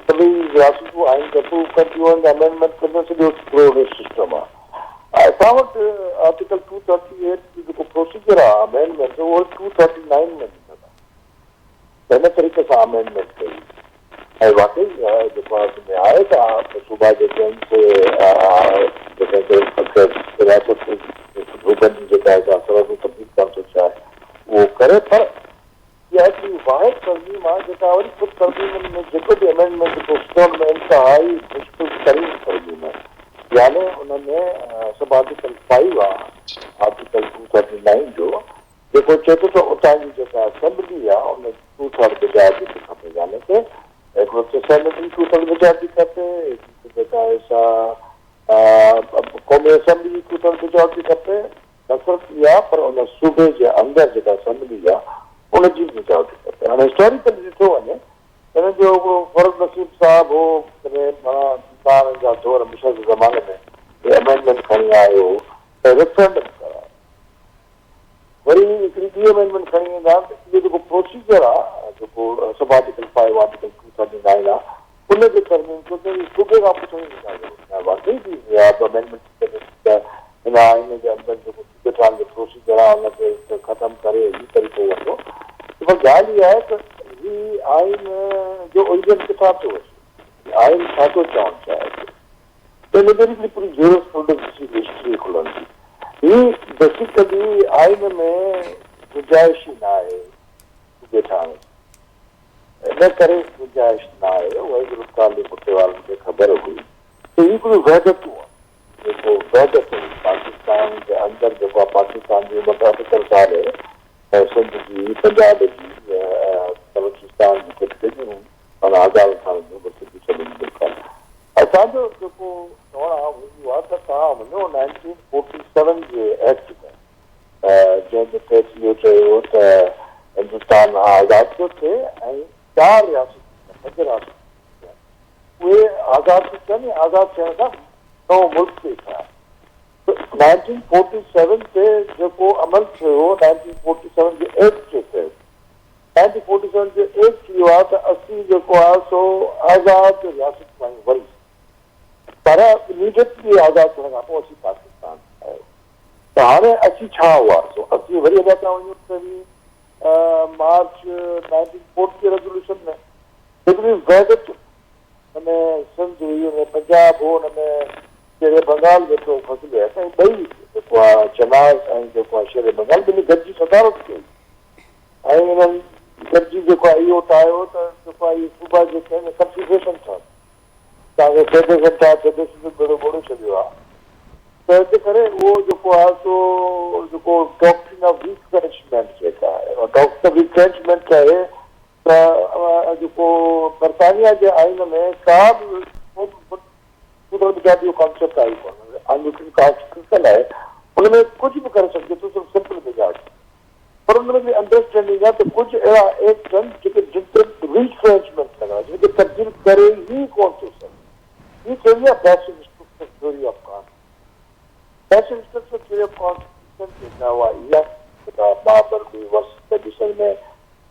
सभई रियासतूं आइन अप्रूव कंदियूं आहिनि, अमेंडमेंट कंदियूं, सॼो हिकिड़ो सिस्टम आहे। असां वटि आर्टिकल 238 जेको प्रोसीजर आहे अमेंडमेंट उहो 239 में ॾिनल आहे। हिन तरीक़े सां अमेंडमेंट कई ऐं वाकई जेको आहे त सूबा जे जेका आहे सरहदूं तब्दील करण थो चाहे उहो करे, पर इहा हिकिड़ी वाहिद तरमीम आहे जेका वरी ख़ुदि तरमीमनि में जेको बि अमेंडमेंट जेको में इंतिहाई मुश्किल तरीन तरमीम आहे। यानी उनमें सब आर्टिकल 5 आहे आर्टिकल 239 जो जेको चए थो त उतां जी जेका असेंबली आहे उन 2/3 मेजॉरिटी थी खपे। यानी कि हिकिड़ो त सेनेट जी 2/3 मेजॉरिटी खपे, जेका आहे सा क़ौमी असेंबली जी 2/3 मेजॉरिटी खपे। नफ़रत इहा पर उन सूबे जे अंदरि जेका असेंबली आहे उनजी मेजॉरिटी खपे। हाणे हिस्टोरिकली ॾिठो वञे हिन जो हिकिड़ो फर्ज़ नसीब साहिबु हो कॾहिं माना जा दौर मिशर जे ज़माने में अमेंडमेंट खणी आयो त रेफरेंडम करायो, वरी हिकिड़ी ॿी अमेंडमेंट खणी ईंदा त इहो जेको प्रोसीजर आहे जेको सब आर्टिकल 5 आर्टिकल 239 आहे उनजे तरमीम छो त सूबे खां पुछण जी का ज़रूरत आहे। वाकई बि अमेंडमेंट हिन आइन जे अंदरि जेको सूबेदार जो प्रोसीजर आहे उनखे ख़तमु करे ही तरीक़ो वठो। पर ॻाल्हि इहा आहे त ही आइन जो ओरिजिन किथां थो अचे, आइन छा थो चवणु चाहे थो, त हिन हिकिड़ी पूरी जूरिस्प्रूडेंस जी हिस्ट्री खुलंदी। ही बेसिकली आइन में गुंजाइश ई न आहे सूबे ठाहिण जी, इन करे गुंजाइश न आहे। उहा हिंदुस्तान जे पुठे वारनि खे ख़बर हुई त ही हिकिड़ियूं वहदतूं आहे, जेको वहदत पाकिस्तान जे अंदरि जेको आहे पाकिस्तान जी 78 साल ऐं सिंध जी पंजाब जी बलोचिस्तान जी कुझु माना हज़ार साल जो सभिनी मुल्क असांजो जेको चवणु आहे उहो आहे त तव्हां वञो 47 जे एक्ट में जंहिंजे तहत इहो चयो त हिंदुस्तान आज़ाद थो थिए ऐं 4 रियासतूं 5 रियासतूं उहे आज़ाद थी थियनि, आज़ाद थियण खां नओं मुल्क थी थिया। 1947 ते जेको अमल थियो 1947 जे एक्ट जे तहत 1947 जे एक्ट इहो आहे त असीं जेको आहे सो आज़ाद रियासत आहियूं वरी, पर इमीडिएटली आज़ाद थियण खां पोइ असीं पाकिस्तान आहियो। त हाणे असीं छा हुआसीं, असीं वरी अञा था वञूं त मार्च 1940 जे रेजोल्यूशन में हिकिड़ी वहदत हुनमें सिंध हुई, हुनमें पंजाब हो, हुनमें शेरे बंगाल वेठो फसिल आहे, ऐं ॿई जेको आहे चनाज़ ऐं जेको आहे शेरे बंगाल ॿिन्ही गॾिजी सदारत कई ऐं हिननि गॾिजी जेको आहे इहो ठाहियो त जेको आहे इहे सूबा जेके आहिनि कंफिग्रेशन ठहनि, तव्हांखे फेडरेशन ठाहे फेडरेशन जो ॿोड़ो छॾियो आहे। त हिन करे उहो जेको आहे सो जेको डॉक्ट्रिन ऑफ रिट्रेंचमेंट जेका आहे, डॉक्ट्रिन ऑफ रिट्रेंचमेंट आहे त जेको बरतानिया जे आइन में का बि कॉन्सेप्ट आई कोन्हे, कॉन्स्टिट्यूशन आहे उनमें कुझु बि करे सघिजे थो, सिर्फ़ु सिंपल मिजाज, पर उनमें बि अंडरस्टैंडिंग आहे त कुझु अहिड़ा एक्ट आहिनि जेके रिट्रेंचमेंट लॻा, जेके तब्दील करे ई कोन थो सघे। हीअ चवंदी आहे basic structure theory of constitution. Basic structure theory of constitution जेका हुआ इहा जेका बाबर बि वर्ष एडिशन में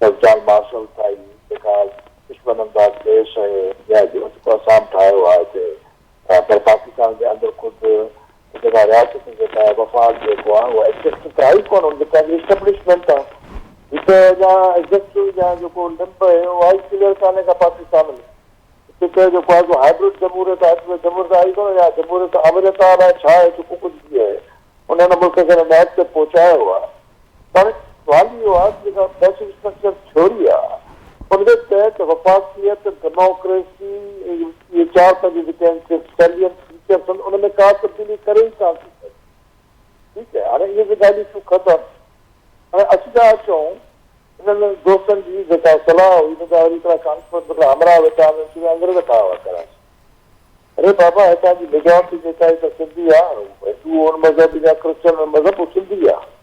चार्ल्स मार्शल ठाही, जेका विश्वानंद दास देश ऐं जेको असाम ठाहियो आहे हिते, पर पाकिस्तान जे अंदरि ख़ुदि जेका रियासत जेका आहे वफ़ाक़ जेको आहे उहा एग्ज़ेक्टिव त आई कोन, हुनजी पंहिंजी इस्टेब्लिशमेंट आहे। हिते अञा एग्ज़ेक्टिव या जेको लिम्ब आहे उहो आई क्लियर कान्हे का पाकिस्तान में। हिते जेको आहे सो हाइब्रिड जमहूरियत आहे, जमहूरियत आई कोन्हे या जमहूरियत अमरियत आहे छा आहे, जेको कुझु बि आहे उन मुल्क खे नैब ते पहुचायो आहे। पर सुवाल इहो आहे जेका बेसिक स्ट्रक्चर थ्योरी आहे उनजे तहत वफ़ाक़ियत, डेमोक्रेसी, इहे 4-5 जेके आहिनि सैलियन फीचर्स आहिनि उनमें का तब्दीली करे ई कान थी सघे। ठीकु आहे, हाणे इहे बि ॻाल्हियूं थियूं ख़तमु। हाणे असीं था अचूं हिननि दोस्तनि जी जेका सलाह हुई, हिनजा वरी हिकिड़ा कॉन्फ्रेंस हिकिड़ा हमरा वेठा आहिनि, अंग्रेज़ कहा हुआ कराची। अरे बाबा हितां जी मेजॉरिटी जेका आहे त सिंधी आहे, हिंदू हुन मज़हब या क्रिश्चन मज़हब सिंधी आहे।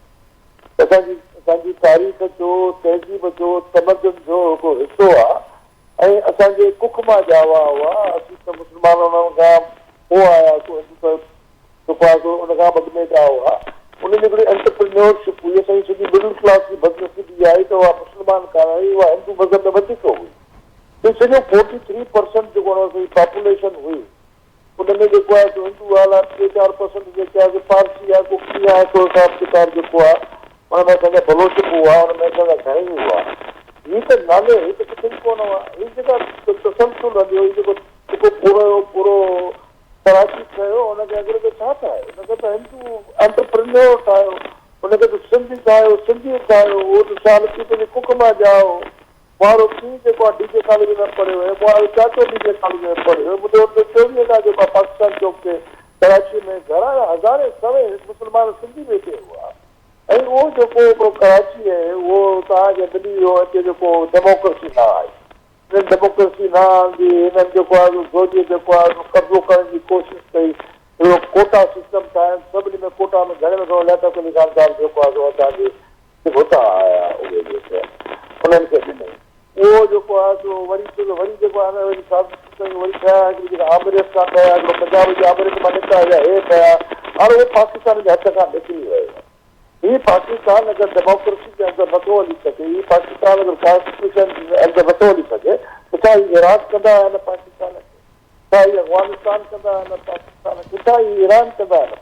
असांजी तारीख़ जो, तहज़ीब जो, तमदन जो हिकिड़ो हिसो आहे ऐं असांजे कुख मां ॼावा हुआ। असीं त मुस्लमान उन्हनि खां पोइ आयासीं, जेको आहे उन खां अॻु में ॼा हुआ। उनमें हिकिड़ी एंटरप्रेन्योरशिप हुई, असांजी सॼी मिडिल क्लास जी बदनसीबी आई त उहा मुस्लमान कान हुई, उहा हिंदू मज़हब में वधीक हुई। सॼो 43% जेको आहे पॉपुलेशन हुई उनमें जेको आहे हिंदू वारा 3-4% जेके आहे पारसी आहे, को कीअं आहे, को हिसाब किताब जेको आहे हुनमें असांजा बलोच बि हुआ, हुनमें असांजा घणेई हुआ। हीअ त नाले हीअ त किथे बि कोन हुआ। हीअ जेका तसलसुल हलियो, जेको पूरो कराची कयो हुनखे अॻिते छा ठाहे, हुनखे त हिंदू एंटरप्रेन्योर ठाहियो, हुनखे त सिंधी ठाहियो, सिंधी ठाहियो, उहो त साल थी पंहिंजे कुख मां ॼाओ। ॿारो पीउ जेको आहे डीजे कॉलेज में पढ़ियो हुयो, ॿारो चाचो डीजे कॉलेज में पढ़ियो हुयो। मुंहिंजे हुते 24 खां जेको आहे पाकिस्तान चौक ते कराची में घणा हज़ारे सवे मुस्लमान सिंधी वेठे हुआ ऐं उहो जेको हिकिड़ो कराची आहे उहो तव्हांखे मिली वियो हिते जेको डेमोक्रेसी न आहे। हिननि डेमोक्रेसी न आंदी, हिननि जेको आहे गोजी जेको आहे कब्ज़ो करण जी कोशिशि कई, हिकिड़ो कोटा सिस्टम ठाहिनि, सभिनी में कोटा में घणे में लेटर अली ख़ान साहिब जेको आहे सो असांजे हुतां आया उहे जेके उन्हनि खे ॾिनई। उहो जेको आहे सो वरी जेको आहे न वरी साबित वरी कया हिकिड़ी जेका आमिरियत सां कया, हिकिड़ो पंजाब जी आमिरियत मां निकिता या हे कया, हाणे उहे पाकिस्तान जे हथ खां निकिरी वियो। हीअ पाकिस्तान अगरि डेमोक्रेसी जे अंदरि नथो हली सघे, हीअ पाकिस्तान अगरि कॉन्स्टिट्यूशन जे अंदरि नथो हली सघे त छा हीअ इराक कंदा आहिनि पाकिस्तान खे, छा हीअ अफ़गानिस्तान कंदा आहिनि पाकिस्तान खे, छा हीअ ईरान कंदा आहिनि।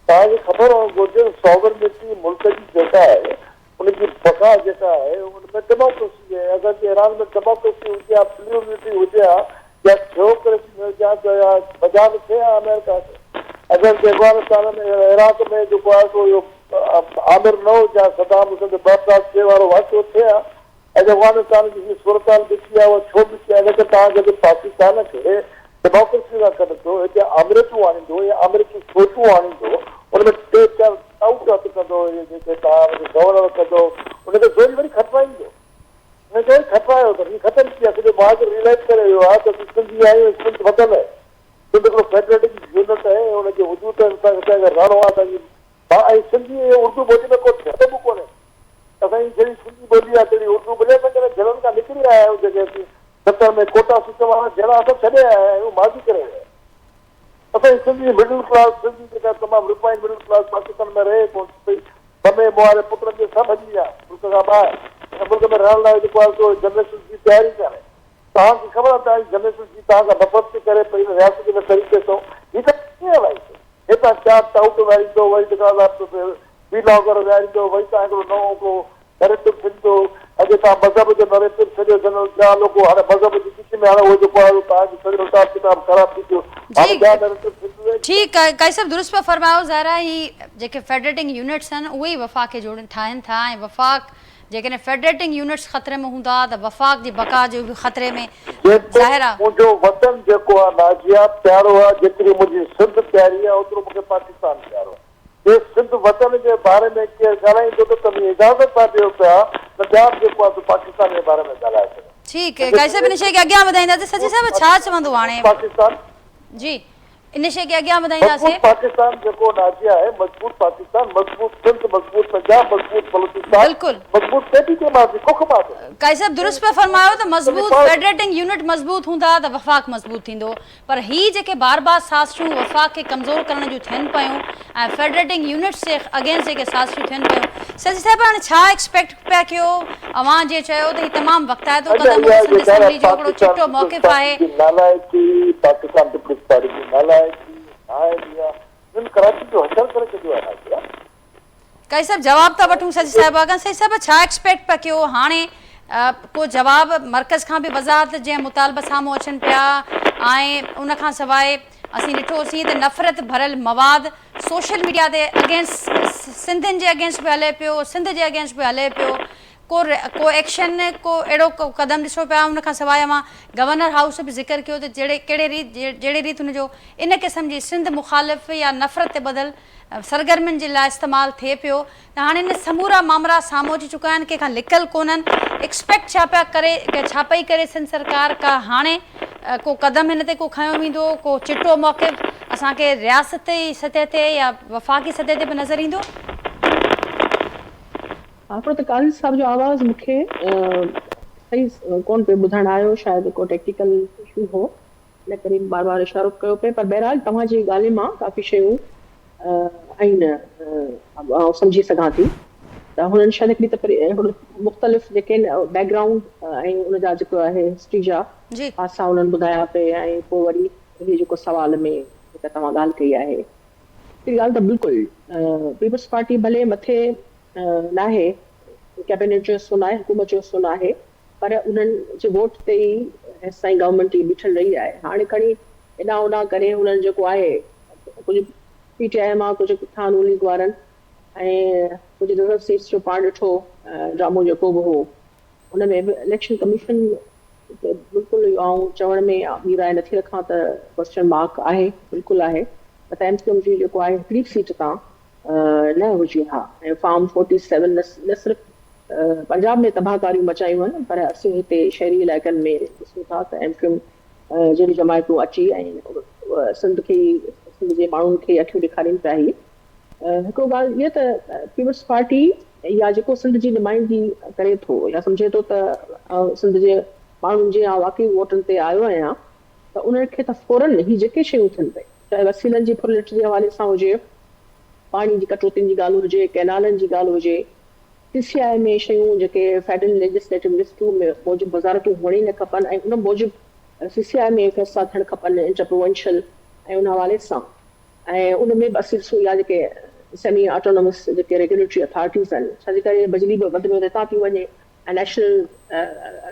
तव्हांखे ख़बर हुअणु घुरिजे सॉवरनिटी मुल्क जी जेका आहे उनजी बका जेका आहे उनमें डेमोक्रेसी आहे। अगरि ईरान में डेमोक्रेसी हुजे या प्लूरिटी हुजे हा या थियोक्रेसी हुजे या बजाव थिए हा अमेरिका खे, अगरि अफ़गानिस्तान में इराक में जेको आहे सो इहो आमिर न हुजे हा, सदाम हुसैन जो बर्दाश्त थिए वारो वाक़ियो थिए हा, ऐं अफ़गानिस्तान जी सूरत हाल ॾिठी आहे उहा छो ॾिठी आहे, हिनखे तव्हांखे पाकिस्तान खे डेमोक्रेसी खां कढंदो, हिते अमृतूं आणींदो या अमृत सोचूं आणींदो, हुनमें 3-4 आउट हथ कंदो, जेके तव्हां गवर्नर कंदो हुनखे जोरी वरी खटवाईंदो, हुनखे वरी खटवायो त हीअ ख़तमु थी आहे। सॼो मार्ग रियलाइज़ करे वियो आहे त सिंधी आहियूं, सिंध वधल आहे, सिंध हिकिड़ो फेडरेटिक यूनिट आहे, हुनजे वजूद रण आहे, असांजी ऐं सिंधी उर्दू ॿोली में को भेद बि कोन्हे। असांजी जहिड़ी सिंधी ॿोली आहे तहिड़ी उर्दू ॿोली में करे जड़नि खां निकिरी आया आहियूं। जेके असीं 70 में कोटा सिस्टम वारा जहिड़ा असां छॾे आया आहियूं, माज़ी करे आया आहियूं। असांजी सिंधी मिडिल क्लास सिंधी जेका तमामु रिफाइंड मिडिल क्लास पाकिस्तान में रहे कोन पई। समय वारे पुटनि जे सभु हली विया मुल्क खां ॿाहिरि। मुल्क में रहण लाइ जेको आहे सो जनरेशन जी तयारी करे। तव्हांखे ख़बर आहे तव्हांजी जनरेशन जी तव्हां खां नफ़रत थी करे पई रियासत में तरीक़े सां। हीअ त कीअं हलाई हितां 4 टाउट विहारींदो, वरी जेका वीलॉगर विहारींदो, वरी तव्हां हिकिड़ो नओं को नैरेटिव थींदो। अॼु तव्हां मज़हब जो नैरेटिव सॼो जनरल ॿिया लोग हाणे मज़हब जी विच में हाणे उहो जेको आहे तव्हांजो सॼो हिसाब किताब ख़राब थी वियो। हाणे ॿिया नैरेटिव थींदो। ठीकु आहे काई साहब दुरुस्त पिया फरमायो। ज़ाहिर आहे ही जेके फेडरेटिंग यूनिट्स आहिनि उहे ई वफ़ाक़ खे ठाहिनि था ऐं वफ़ाक़ जेकॾहिं फेडरेटिंग यूनिट्स ख़तरे में हूंदा त वफ़ाक़ जी बका जो बि ख़तरे में। ज़ाहिर आहे मुंहिंजो वतन जेको आहे नाज़िया प्यारो आहे, जेतिरी मुंहिंजी सिंध प्यारी आहे ओतिरो मूंखे पाकिस्तान प्यारो आहे। जे सिंध वतन जे बारे में केरु ॻाल्हाईंदो त तव्हां इजाज़त था ॾियो पिया त ॿिया जेको आहे पाकिस्तान जे बारे में ॻाल्हाए सघे। ठीकु आहे काई साहब इन शइ खे अॻियां वधाईंदासीं। सची साहब छा चवंदो हाणे पाकिस्तान जी इन शइ खे अॻियां वधाईंदासीं। पाकिस्तान जेको नाज़िया आहे मज़बूत पाकिस्तान, मज़बूत सिंध, मज़बूत पंजाब, मज़बूत बलूचिस्तान, बिल्कुलु मज़बूत पेटी के मां कुख मां। काई साहब दुरुस्त पिया फरमायो त मज़बूत फेडरेटिंग यूनिट मज़बूत हूंदा त वफ़ाक़ मज़बूत थींदो। पर ही जेके बार बार साज़िशूं वफ़ाक़ खे कमज़ोर करण जूं थियनि पियूं ऐं फेडरेटिंग यूनिट्स जे अगेंस्ट जेके साज़िशूं थियनि पियूं, सची साहिब हाणे छा एक्सपेक्ट पिया कयो? अवां जीअं चयो त ही तमामु वक़्ताइतो क़दम सिंध असेंबली जो हिकिड़ो चिटो मौक़िफ़ आहे। नालायकी पाकिस्तान पीपल्स पार्टी जी नालायकी आहे इन कराची जो हशर करे छॾियो आहे। काई साहब जवाब था वठूं सची साहिब खां। सची साहिब छा एक्सपेक्ट पिया कयो? हाणे को जवाब मर्कज़ खां बि वज़ाहत जंहिं मुतालबा साम्हूं अचनि पिया ऐं उन खां सवाइ असीं ॾिठोसीं त नफ़रत भरियल मवाद सोशल मीडिया ते अगेंस्ट सिंधियुनि जे अगेंस्ट बि हले पियो, सिंध जे अगेंस्ट बि हले पियो। को एक्शन को अहिड़ो को क़दम ॾिसो पिया। उन खां सवाइ मां गवर्नर हाउस बि ज़िक्र कयो त जहिड़े रीति हुनजो इन क़िस्म जी सिंध मुख़ालिफ़ या नफ़रत ते बदल सरगर्मियुनि जे लाइ इस्तेमालु थिए पियो त हाणे इन समूरा मामला साम्हूं अची चुका आहिनि, कंहिंखां लिकल कोन्हनि। एक्सपेक्ट छा पिया करे छा पई करे सिंध सरकार का हाणे को क़दम हिन ते को खयो वेंदो, को चिटो मौक़िफ़ असांखे रियासती सतह ते या वफ़ाक़ी सतह ते बि नज़र ईंदो? पर त काज़ी साहब जो आवाज़ मूंखे सही कोन पियो ॿुधण आयो। शायदि को टेक्निकल इशू हो इन करे बार बार इशारो कयो पिए। पर बहरहाल तव्हांजी ॻाल्हि मां काफ़ी शयूं आहिनि सम्झी सघां थी त हुननि शायदि हिकिड़ी त मुख़्तलिफ़ जेके बैकग्राउंड ऐं उनजा जेको आहे हिस्ट्री जा पासा उन्हनि ॿुधाया पिए ऐं पोइ वरी इहे जेको सवाल में जेका तव्हां ॻाल्हि कई आहे हिकिड़ी ॻाल्हि त बिल्कुलु पीपल्स पार्टी भले मथे न आहे, कैबिनेट जो हिसो न आहे, हुकूमत जो हिसो न आहे, पर उन्हनि जे वोट ते ई असांजी गवर्नमेंट ई बीठल रही आहे। हाणे खणी एॾा ओॾा करे हुननि जेको आहे कुझु PTI मां, कुझु थान लीग वारनि ऐं कुझु रिजर्व सीट्स जो पाण ॾिठो ड्रामो जेको बि हो हुन में बि इलेक्शन कमीशन बिल्कुलु आऊं चवण में ॿी राय नथी रखां त क्वेश्चन मार्क आहे, बिल्कुलु आहे। त MCM जी जेको आहे हिकिड़ी सीट तां न हुजे हा। ऐं फार्म 47 न सिर्फ़ु पंजाब में तबाहकारियूं मचायूं आहिनि पर असीं हिते शहरी इलाइक़नि में ॾिसूं था त MCM जहिड़ी जमायतूं अची ऐं सिंध खे सिंध जे माण्हुनि खे अखियूं ॾेखारीनि पिया। ही हिकिड़ो ॻाल्हि इहा त पीपल्स पार्टी या जेको सिंध जी नुमाइंदगी करे थो या सम्झे थो त सिंध जे माण्हुनि जे वाक़ई वोटनि ते आयो आहियां त उन्हनि खे त फ़ौरन ही जेके शयूं थियनि पई, चाहे वसीलनि जी फुलिट जे हवाले सां हुजे, पाणी जी कटौतियुनि जी ॻाल्हि हुजे, कैनालनि जी ॻाल्हि हुजे, CCI में शयूं जेके फेडरल लेजिस्लेटिव लिस्टूं में मूजिबि वज़ारतूं हुअण ई न खपनि ऐं उन मूजिबि CCI में फ़ैसिला थियणु खपनि इंटरप्रोवेंशियल ऐं उन हवाले सां। ऐं उन में बि असीं ॾिसूं या जेके सेमी ऑटोनॉमस जेके रेगुलेटरी अथॉरिटीज़ आहिनि, छाजे करे बिजली बि वधि में वधि हितां थी वञे ऐं नेशनल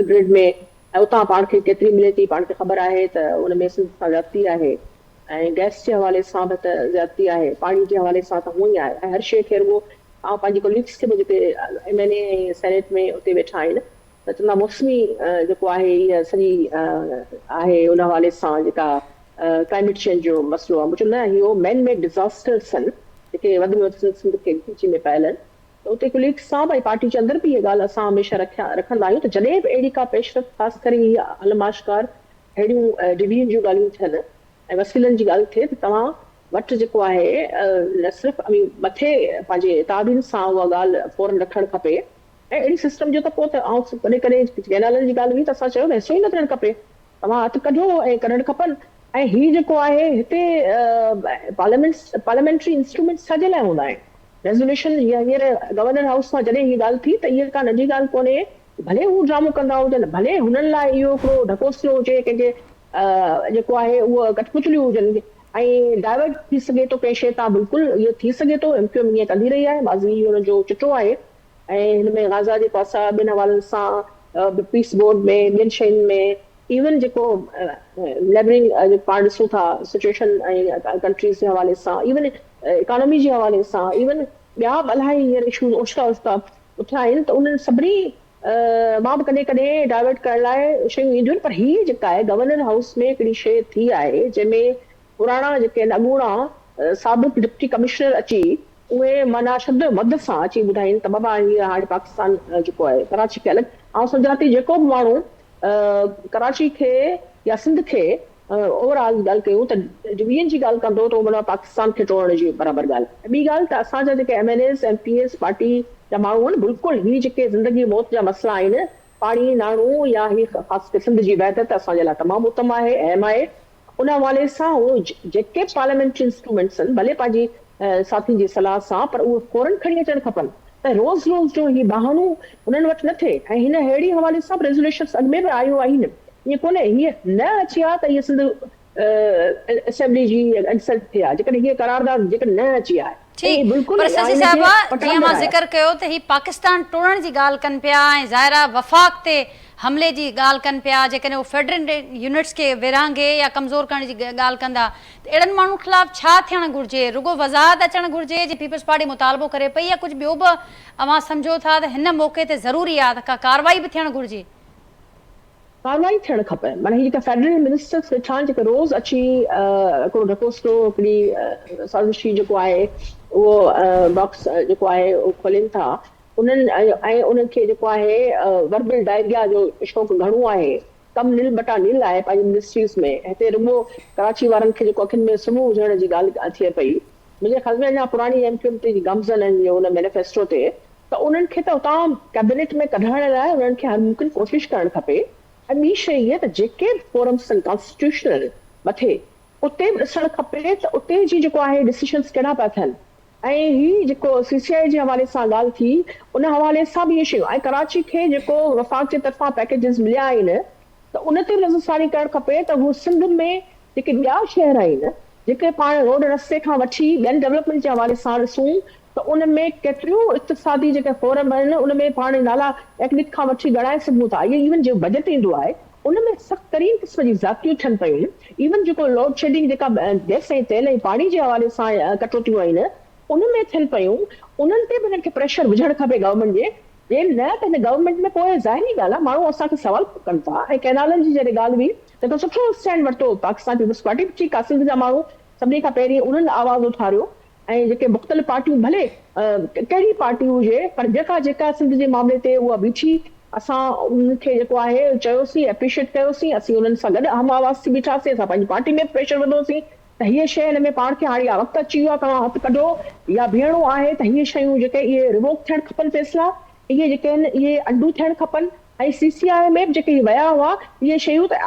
ग्रिड में ऐं उतां पाण खे केतिरी मिले थी पाण खे ख़बर आहे त उन में सिंध सां ज़्यादती आहे ऐं गैस जे हवाले सां बि त ज़्यादती आहे, पाणी जे हवाले सां त हूअं ई आहे। ऐं हर शइ खे रुॻो ऐं पंहिंजी कोलीग्स खे बि जेके MNA ऐं सेनेट में उते वेठा आहिनि त चवंदा मौसमी जेको आहे इहा सॼी आहे उन हवाले सां जेका क्लाइमेट चेंज जो मसइलो आहे। मुंहिंजो न इहो मैन मेड डिज़ास्टर्स आहिनि जेके वधि में वधि सिंध खे खीची में पियल आहिनि। त उते कोलीग्स सां भई पार्टी जे अंदरि बि इहा ॻाल्हि असां हमेशह रखंदा आहियूं त जॾहिं बि अहिड़ी का पेशरफ़ ख़ासि करे इहा अलमाशकार अहिड़ियूं डिवीजन जूं ॻाल्हियूं थियनि ऐं वसीलनि जी ॻाल्हि थिए त तव्हां वटि जेको आहे न सिर्फ़ु मथे पंहिंजे इतादियुनि सां उहा ॻाल्हि फौरन रखणु खपे ऐं अहिड़ी सिस्टम जो त पोइ त कॾहिं कॾहिं कैनालनि जी ॻाल्हि हुई त असां चयो हिसो ई न थियणु खपे, तव्हां हथु कढो ऐं कढणु खपनि। ऐं हीउ जेको आहे हिते पार्लियामेंट्री इंस्ट्रूमेंट छाजे लाइ हूंदा आहिनि? रेज़ोल्यूशन या हींअर गवर्नर हाउस मां जॾहिं हीअ ॻाल्हि थी त इहा का नंढी ॻाल्हि कोन्हे, भले हू ड्रामो कंदा हुजनि, भले हुननि लाइ इहो हिकिड़ो ढकोसलो हुजे, कंहिंजे जेको आहे उहा कठपुतलियूं हुजनि ऐं डाइवर्ट थी सघे थो कंहिं शइ तां, बिल्कुलु इहो थी सघे थो, MQM ईअं कंदी रही आहे, माज़ी हुनजो चिटो आहे ऐं हिन में गाज़ा जे पासा ॿिनि हवालनि सां पीस बोर्ड में ॿियनि शयुनि में इवन जेको नेबरिंग पाण ॾिसूं था सिचुएशन ऐं कंट्रीज़ जे हवाले सां, इवन इकोनॉमी जे हवाले सां, इवन ॿिया इलाही हींअर इशूज़ ओचिता उथिया आहिनि, त उन्हनि सभिनी मां बि कॾहिं कॾहिं डाइवर्ट करण लाइ शयूं ईंदियूं आहिनि। पर हीअ जेका आहे गवर्नर हाउस में हिकिड़ी शइ थी आहे जंहिंमें पुराणा जेके आहिनि अॻूणा साबिक़ डिप्टी कमिश्नर अची उहे माना शब्द मद सां अची ॿुधाइनि त बाबा हीअ हाणे पाकिस्तान जेको आहे कराची खे अलॻि, ऐं सम्झां थी जेको बि माण्हू कराची खे या सिंध खे ओवरऑल ॻाल्हि कयूं त डिवीजन जी ॻाल्हि कंदो त माना पाकिस्तान खे टोड़ण जी बराबरि ॻाल्हि। ॿी ॻाल्हि त असांजा जेके MNAs MPs पार्टी जा माण्हू आहिनि, बिल्कुलु हीअ जेके ज़िंदगी मौत जा मसइला आहिनि, पाणी नाणो या हीअ ख़ासि करे सिंध जी वहदत असांजे लाइ तमामु उत्तम आहे, अहम आहे। उन हवाले सां उहो जेके पार्लियामेंट्री इंस्ट्रूमेंट्स आहिनि भले पंहिंजी साथियुनि जी सलाह सां, पर उहे फौरन खणी अचणु खपनि त रोज़ रोज़ जो हीउ बहानो उन्हनि वटि न थिए। ऐं हिन अहिड़ी हवाले सां रेज़ोल्यूशन्स अॻु में बि आयूं आहिनि, ईअं कोन्हे हीअ न अची आहे त हीअ सिंध असेंबली जी इंसल्ट थी आहे, जेकॾहिं हीअ करारदाद जेकॾहिं न अची आहे। पर शशि साहिबा जीअं मां ज़िक्र कयो त ही पाकिस्तान टोड़ण जी ॻाल्हि कनि पिया ऐं ज़ाहिरा वफ़ाक़ ते हमले जी ॻाल्हि कनि पिया, जेकॾहिं उहे फेडरल यूनिट्स खे विरहांगे या कमज़ोर करण जी ॻाल्हि कंदा त अहिड़नि माण्हुनि ख़िलाफ़ छा थियणु घुरिजे? रुगो वज़ाहत अचणु घुरिजे जीअं पीपल्स पार्टी मुतालबो करे पई, या कुझु ॿियो बि अव्हां सम्झो था त हिन मौक़े ते ज़रूरी आहे त का कार्रवाई बि थियणु घुरिजे? कार्रवाई थियणु खपे। माना हीअ जेका फेडरल मिनिस्टर्स वेठा आहिनि जेके रोज़ अची हिकिड़ो ढकोसलो हिकिड़ी साज़िशी जेको आहे उहो बॉक्स जेको आहे उहो खोलनि था, उन्हनि ऐं उन्हनि खे जेको आहे वर्बल डायरिया जो शौक़ु घणो आहे, कम नील बटा नील आहे पंहिंजी मिनिस्ट्रीज़ में। हिते रुगो कराची वारनि खे जेको अखियुनि में सुम्हूं हुजण जी ॻाल्हि थिए पई, मुंहिंजे ख़्याल में अञा पुराणी MQM ते गामज़न आहिनि हुन मैनिफेस्टो ते, त उन्हनि खे त उतां कैबिनेट में कढण लाइ उन्हनि खे हर मुमकिन कोशिशि करणु खपे। ऐं ॿी शइ इहा त जेके फोरम्स आहिनि कॉन्स्टिट्यूशनल मथे उते बि ॾिसणु खपे त उते जी जेको आहे डिसीशन्स कहिड़ा पिया थियनि। ऐं हीअ जेको CCI जे हवाले सां ॻाल्हि थी, उन हवाले सां बि इहे शयूं ऐं कराची खे जेको वफ़ाक़ जे तरफ़ां पैकेजिस मिलिया आहिनि त उन ते बि नज़रसानी करणु खपे त हू सिंध में जेके ॿिया शहर आहिनि जेके पाण रोड रस्ते खां वठी ॿियनि डेवलपमेंट जे हवाले सां ॾिसूं त उन में केतिरियूं इक़्तिसादी जेके फोरम आहिनि उन में पाण नाला टेक्निक खां वठी ॻणाए सघूं था। इहे इवन जो बजट ईंदो आहे उन में सख़्तु तरीन क़िस्म जी ज़ातियूं थियनि पियूं। इवन जेको लोड शेडिंग जेका गैस ऐं तेल ऐं पाणी जे हवाले सां कटौतियूं आहिनि उन में थियनि पियूं, उन्हनि ते बि हिननि खे प्रेशर विझणु खपे गवर्नमेंट जे न त हिन गवर्नमेंट में पोइ ज़ाहिरी ॻाल्हि आहे माण्हू असांखे सवाल कनि था। ऐं कैनालनि जी जॾहिं ॻाल्हि हुई त सुठो स्टैंड वरितो पाकिस्तान पीपल्स पार्टी, ठीकु आहे, सिंध जा माण्हू सभिनी खां पहिरीं उन्हनि आवाज़ उथारियो ऐं जेके मुख़्तलिफ़ पार्टियूं भले कहिड़ी पार्टी हुजे पर जेका सिंध जे मामले ते उहा बीठी, असां उनखे जेको आहे चयोसीं, एप्रिशिएट कयोसीं, असीं उन्हनि सां गॾु हम आवाज़ थी बीठासीं, असां पंहिंजी पार्टी में प्रेशर विधोसीं त हीअ शइ हिन में पाण खे हाणे वक़्तु अची वियो आहे, तव्हां हथु कढो या बीहणो आहे त हीअ शयूं जेके इहे रिवोक थियणु खपनि फैसला, इहे जेके आहिनि इहे अंडू थियणु खपनि। ऐं CCI में बि जेके विया हुआ इहे शयूं त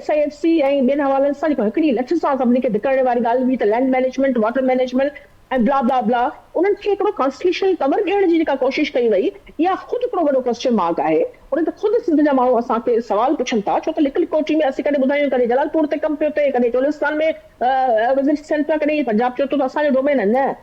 SIFC ऐं ॿियनि हवालनि सां जेको हिकिड़ी लठ सां सभिनी खे धिकरण वारी ॻाल्हि हुई त लैंड मैनेजमेंट, वाटर मैनेजमेंट ऐं ब्ला ब्ला ब्ला, उन्हनि खे हिकिड़ो कॉन्स्टिट्यूशनल कवर ॾियण जी जेका कोशिशि कई वई, इहा ख़ुदि हिकिड़ो वॾो क्वेश्चन मार्क आहे। उन ते ख़ुदि सिंध जा माण्हू असांखे सवाल पुछनि था, छो त लिकल कोठी में असीं कॾहिं ॿुधायूं कॾहिं जलालपुर ते कमु पियो थिए, कॾहिं चोलिस्तान में विज़िट थियनि पिया, कॾहिं पंजाब चओ त असांजो डोमेन आहे। न,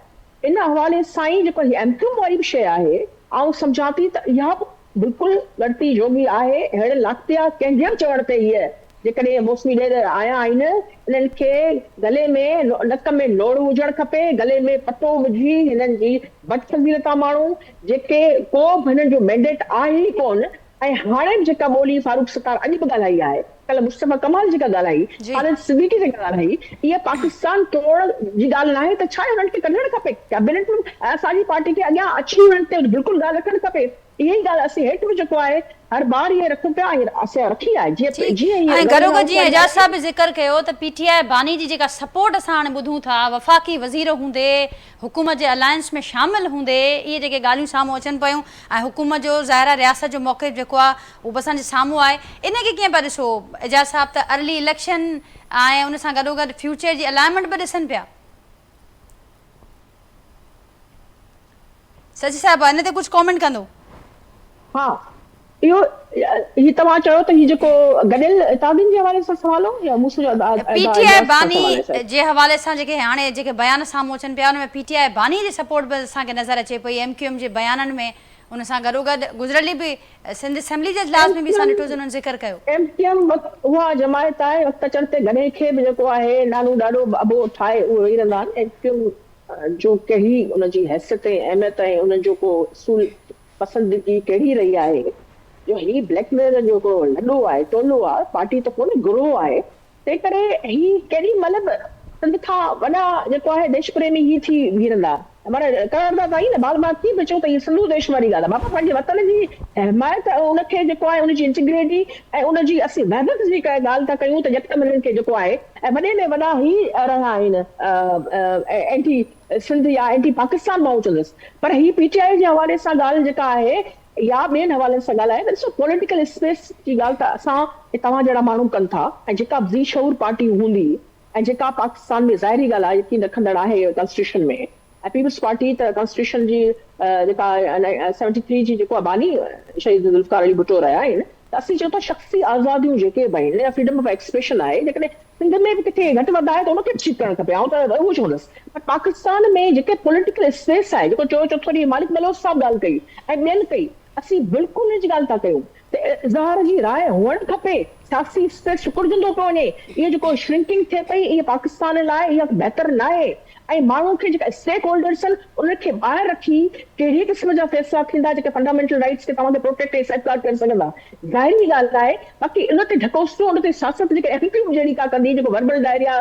इन हवाले सां ई जेको MQM वारी बि शइ आहे, ऐं सम्झां थी त इहा बि बिल्कुलु गणती जोगी आहे। अहिड़े लाॻिते कंहिंजे बि चवण ते हीअ जेकॾहिं मौसमी ॾेर आया आहिनि, इन्हनि खे गले में नक में नोड़ू हुजणु खपे, गले में पटो विझी हिननि जी बदफ़ज़ीलता माण्हू जेके को बि हिननि जो मैंडेट आहे ई कोन। ऐं हाणे बि जेका ॿोली फारूक सत्तार अॼु बि ॻाल्हाई आहे, कल्ह मुस्तफ़ा कमाल जेका ॻाल्हाई, ख़ालिद सिद्दीकी जेका ॻाल्हाई, इहा पाकिस्तान तोड़ जी ॻाल्हि न आहे त छा हुननि खे कढणु खपे कैबिनेट में, असांजी पार्टी खे अॻियां अची हुननि ते बिल्कुलु ॻाल्हि रखणु खपे। यही ॻाल्हि असीं हेठि बि जेको आहे हर बार इहे रखूं पिया ऐं असां रखी आहे जीअं जीअं ऐं गॾोगॾु जीअं एजाज साहब ज़िक्र कयो त पीटीआई बानी जी जेका सपोर्ट असां हाणे ॿुधूं था वफ़ाक़ी वज़ीर हूंदे हुकूमत जे अलायंस में शामिल हूंदे इहे जेके ॻाल्हियूं साम्हूं अचनि पियूं ऐं हुकूमत जो ज़ाहिर रियासत जो मौक़िफ़ जेको आहे उहो बि असांजे साम्हूं आहे इनखे कीअं पिया ॾिसो एजाज साहब त अर्ली इलेक्शन ऐं उन सां गॾोगॾु फ्यूचर जी अलाइनमेंट बि ॾिसनि पिया सची साहिबु हिन ते कुझु कॉमेंट कंदो हा इहो ही तव्हां चयो त ही जेको गॾियल इतादियुनि जे हवाले सां सवाल हो या मूंसां पीटीआई बानी जे हवाले सां जेके हाणे जेके बयान साम्हूं अचनि पिया हुन में पीटीआई बानी जी सपोर्ट बि असांखे नज़र अचे पई एमक्यूएम जे बयाननि में उन सां गॾोगॾु गुज़िरली बि सिंध असेंबली जे इजलास में बि असां ॾिठो उन्हनि ज़िक्र कयो एमक्यूएम उहा जमायत आहे वक़्त अचण ते गॾे खे बि जेको आहे नालो ॾाढो अबो ठाहे उहे वेही रहंदा आहिनि एमक्यूएम जो कहिड़ी उनजी हैसियत ऐं अहमियत ऐं उन जो को उसूल पसंदगी कहिड़ी रही आहे जो ही ब्लैकमेल जो को लॾो आहे टोलो आहे पार्टी त कोन्हे गुरो आहे तंहिं करे ही केॾी महिल बि सिंध खां वॾा जेको आहे देश प्रेमी ही थी बीहंदा माना करंदा त न बार बार थी बि चऊं त हीअ सिंधु देश वारी ॻाल्हि आहे बाबा पंहिंजे वतन जी हिमायत उनखे जेको आहे उनजी इंटीग्रिटी ऐं उनजी असीं वहदत जी का ॻाल्हि था कयूं त जट मिलनि खे जेको आहे ऐं वॾे में वॾा ही रहिया आहिनि एंटी सिंध या एंटी पाकिस्तान मां चवंदसि पर ही पीटीआई जे हवाले सां ॻाल्हि जेका आहे या ॿियनि हवालनि सां ॻाल्हाए त ॾिसो पॉलिटिकल स्पेस जी ॻाल्हि त असां तव्हां जहिड़ा माण्हू कनि था ऐं जेका ज़ी शऊर पार्टी हूंदी ऐं जेका पाकिस्तान में ज़ाहिरी ॻाल्हि आहे यकीन रखंदड़ आहे कॉन्स्टिट्यूशन में ऐं पीपल्स पार्टी त कॉन्स्टिट्यूशन जी जेका 73 जी जेको आहे बानी शहीद ज़ुल्फ़िकार अली भुट्टो रहिया आहिनि त असीं चऊं था शख़्सी आज़ादियूं जेके बि आहिनि या फ्रीडम ऑफ एक्सप्रेशन आहे जेकॾहिं सिंध में बि किथे घटि वधि आहे त उनखे ठीक करणु खपे ऐं त उहो चवंदसि पर पाकिस्तान में जेके पॉलिटिकल स्पेस आहे जेको चयो चोथो ॾींहुं मालिक बलोच साहब ॻाल्हि कई ऐं ॿियनि कई असीं बिल्कुलु इन जी ॻाल्हि था कयूं त इज़हार जी राय हुअणु खपे सियासी स्पेस शुकुरजंदो पियो वञे इहो जेको श्रिंकिंग थिए पई इहा पाकिस्तान लाइ इहा बहितर न आहे ऐं माण्हुनि खे जेका स्टेक होल्डर्स आहिनि उनखे ॿाहिरि रखी कहिड़ी क़िस्म जा फैसला थींदा जेके फंडामेंटल राइट्स खे तव्हांखे प्रोटेक्ट ऐं सेफगार्ड करे सघंदा ज़ाहिरी ॻाल्हि आहे बाक़ी उन ते ढकोसो उन ते सियासत जेके एमक्यूएम जहिड़ी का कंदी जेको वर्बल डायरिया